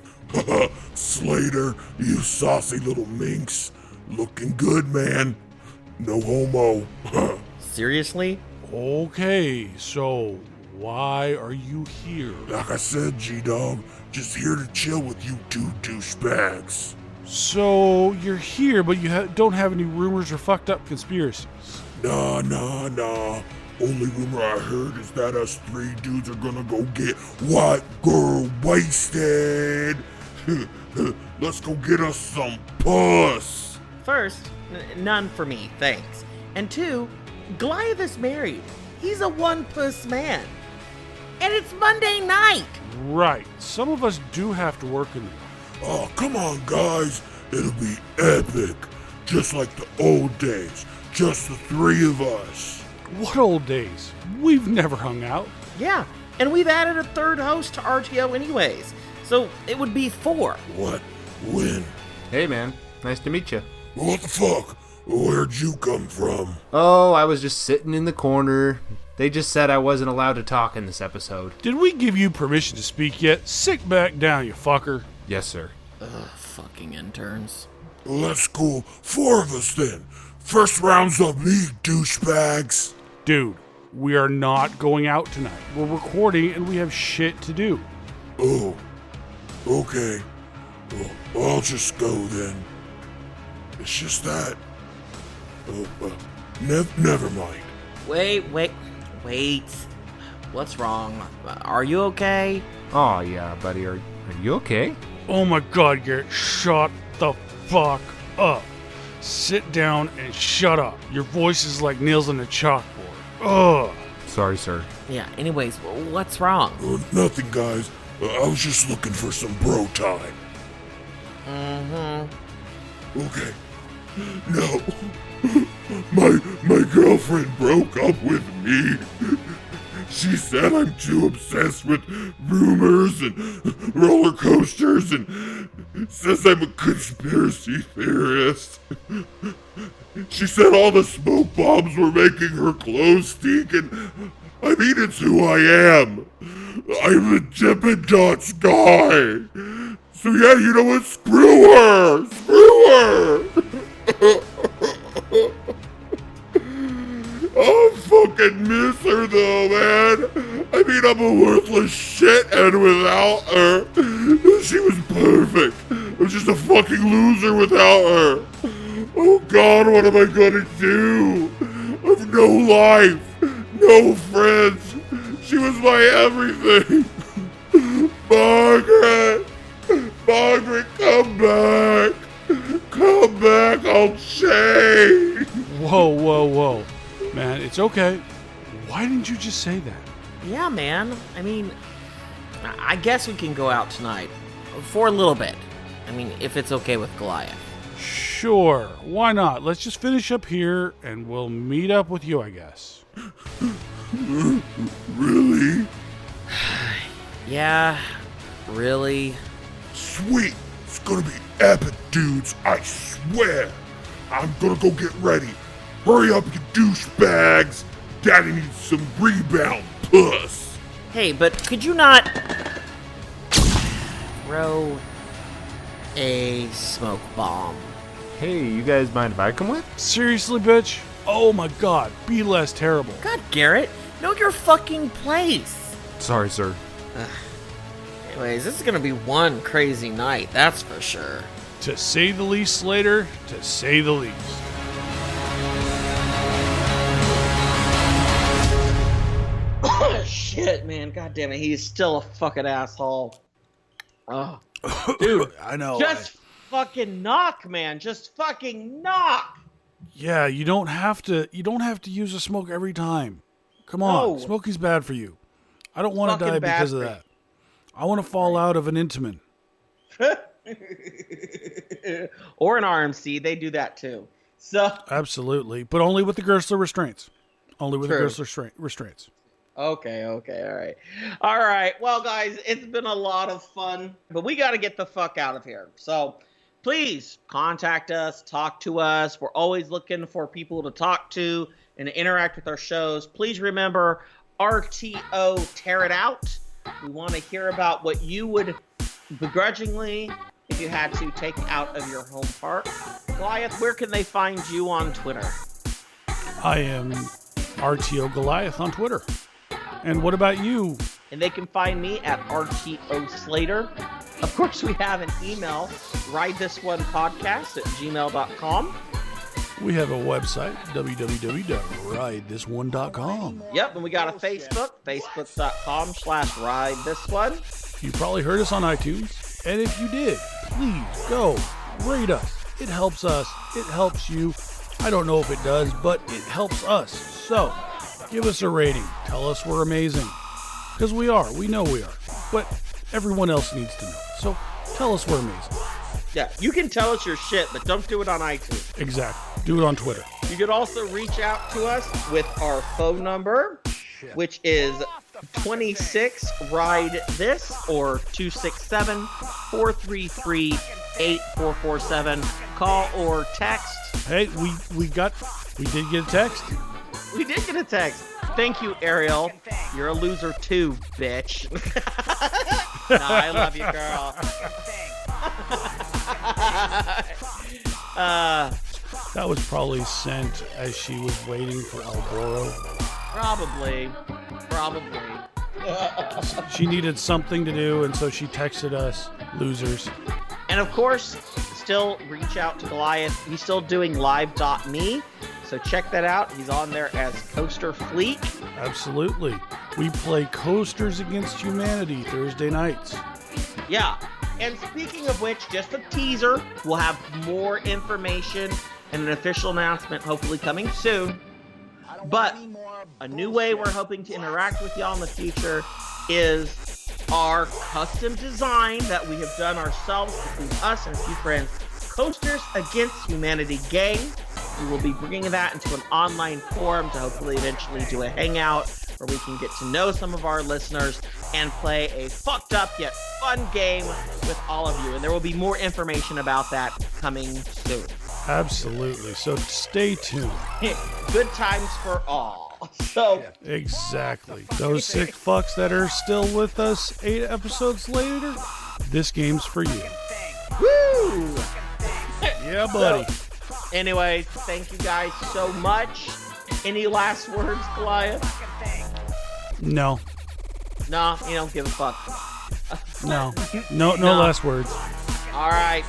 Speaker 9: Slater, you saucy little minx. Looking good, man. No homo.
Speaker 1: Seriously?
Speaker 2: Okay, so why are you here?
Speaker 9: Like I said, G-Dog, just here to chill with you two douchebags.
Speaker 2: So you're here, but you don't have any rumors or fucked up conspiracies?
Speaker 9: Nah. Only rumor I heard is that us three dudes are gonna go get white girl wasted. Let's go get us some puss.
Speaker 1: First, none for me, thanks. And two, Goliath is married. He's a one-puss man. And it's Monday night.
Speaker 2: Right. Some of us do have to work in the
Speaker 9: Oh, come on, guys. It'll be epic. Just like the old days. Just the three of us.
Speaker 2: What old days? We've never hung out.
Speaker 1: Yeah, and we've added a third host to RTO anyways. So it would be 4.
Speaker 9: What? When?
Speaker 10: Hey, man. Nice to meet you.
Speaker 9: What the fuck? Where'd you come from?
Speaker 10: Oh, I was just sitting in the corner. They just said I wasn't allowed to talk in this episode.
Speaker 2: Did we give you permission to speak yet? Sit back down, you fucker.
Speaker 10: Yes, sir.
Speaker 1: Ugh, fucking interns.
Speaker 9: Well, that's cool. 4 of us then. First round's on me, douchebags.
Speaker 2: Dude, we are not going out tonight. We're recording and we have shit to do.
Speaker 9: Oh, okay. Well, I'll just go then. It's just that. Oh, never mind.
Speaker 1: Wait. What's wrong? Are you okay?
Speaker 10: Oh, yeah, buddy. Are you okay?
Speaker 2: Oh my God, Garrett, shut the fuck up. Sit down and shut up. Your voice is like nails on a chalkboard. Ugh.
Speaker 10: Sorry, sir.
Speaker 1: Yeah, anyways, what's wrong?
Speaker 9: Nothing, guys. I was just looking for some bro time.
Speaker 1: Mm-hmm.
Speaker 9: Okay. No. My girlfriend broke up with me. She said I'm too obsessed with rumors and roller coasters and says I'm a conspiracy theorist. She said all the smoke bombs were making her clothes stink, and I mean, it's who I am. I'm the Dippin' Dots guy. So yeah, you know what? Screw her! Screw her! I fucking miss her though, man. I mean, I'm a worthless shithead without her. She was perfect. I'm just a fucking loser without her. Oh God, what am I gonna do? I've no life, no friends. She was my everything. Margaret, come back. Come back, I'll change.
Speaker 2: Whoa. Man, it's okay. Why didn't you just say that?
Speaker 1: Yeah, man. I mean, I guess we can go out tonight. For a little bit. I mean, if it's okay with Goliath.
Speaker 2: Sure, why not? Let's just finish up here, and we'll meet up with you, I guess.
Speaker 9: Really?
Speaker 1: Yeah, really.
Speaker 9: Sweet. It's gonna be epic, dudes. I swear. I'm gonna go get ready. Hurry up, you douchebags. Daddy needs some rebound puss.
Speaker 1: Hey, but could you not throw a smoke bomb?
Speaker 10: Hey, you guys mind if I come with?
Speaker 2: Seriously, bitch? Oh my god, be less terrible.
Speaker 1: God, Garrett, know your fucking place.
Speaker 10: Sorry, sir.
Speaker 1: Anyways, this is gonna be one crazy night, that's for sure.
Speaker 2: To say the least, Slater, to say the least.
Speaker 7: Oh, shit, man. God damn it. He's still a fucking asshole. Oh. Dude.
Speaker 2: I know.
Speaker 7: Just fucking knock, man. Just fucking knock.
Speaker 2: Yeah, you don't have to use a smoke every time. Come on,
Speaker 7: No.
Speaker 2: smoking's bad for you. I don't want to
Speaker 7: Fucking
Speaker 2: die
Speaker 7: bad
Speaker 2: because of
Speaker 7: for
Speaker 2: that. I want to fall out of an Intamin.
Speaker 7: Or an RMC. They do that too. So.
Speaker 2: Absolutely, but only with the Gersler restraints. Only with
Speaker 7: True.
Speaker 2: the Gersler restraints.
Speaker 7: Okay, all right. All right, well, guys, it's been a lot of fun, but we got to get the fuck out of here. So please contact us, talk to us. We're always looking for people to talk to and to interact with our shows. Please remember RTO Tear It Out. We want to hear about what you would begrudgingly, if you had to, take out of your home park. Goliath, where can they find you on Twitter?
Speaker 2: I am RTO Goliath on Twitter. And what about you?
Speaker 7: And they can find me at RTO Slater. Of course, we have an email, ridethisonepodcast@gmail.com.
Speaker 2: We have a website, www.ridethisone.com.
Speaker 7: Yep, and we got a Facebook, facebook.com/ridethisone.
Speaker 2: You probably heard us on iTunes. And if you did, please go rate us. It helps us. It helps you. I don't know if it does, but it helps us. So, give us a rating. Tell us we're amazing. Because we are. We know we are. But everyone else needs to know. So, tell us we're amazing.
Speaker 7: Yeah, you can tell us your shit, but don't do it on iTunes.
Speaker 2: Exactly. Do it on Twitter.
Speaker 7: You could also reach out to us with our phone number, which is 26-RIDE-THIS or 267-433-8447. Call or text.
Speaker 2: Hey, we did get a text.
Speaker 7: We did get a text. Thank you, Ariel. You're a loser too, bitch. No, I love you, girl.
Speaker 2: That was probably sent as she was waiting for Boro.
Speaker 7: Probably.
Speaker 2: She needed something to do, and so she texted us, losers.
Speaker 7: And of course, still reach out to Goliath. He's still doing live.me, so check that out. He's on there as Coaster Fleek.
Speaker 2: Absolutely. We play Coasters Against Humanity Thursday nights.
Speaker 7: Yeah. And speaking of which, just a teaser, we'll have more information and an official announcement hopefully coming soon. But a new way we're hoping to interact with y'all in the future is our custom design that we have done ourselves between us and a few friends, Coasters Against Humanity game. We will be bringing that into an online forum to hopefully eventually do a hangout where we can get to know some of our listeners and play a fucked up yet fun game with all of you. And there will be more information about that coming soon.
Speaker 2: Absolutely. So stay tuned.
Speaker 7: Good times for all. So
Speaker 2: Exactly. Those sick fucks that are still with us 8 episodes later, this game's for you.
Speaker 7: woo!
Speaker 2: Yeah, buddy.
Speaker 7: Anyway, thank you guys so much. Any last words, Goliath?
Speaker 2: No.
Speaker 7: No, you don't give a fuck.
Speaker 2: No
Speaker 7: No.
Speaker 2: last words.
Speaker 7: All right.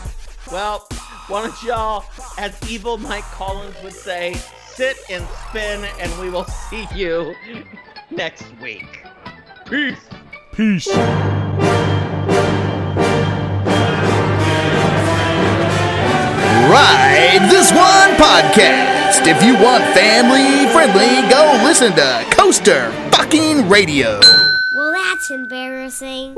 Speaker 7: Well, why don't y'all, as evil Mike Collins would say, sit and spin, and we will see you next week. Peace.
Speaker 2: Peace.
Speaker 5: Ride This One Podcast. If you want family friendly, go listen to Coaster Fucking Radio.
Speaker 6: Well, that's embarrassing.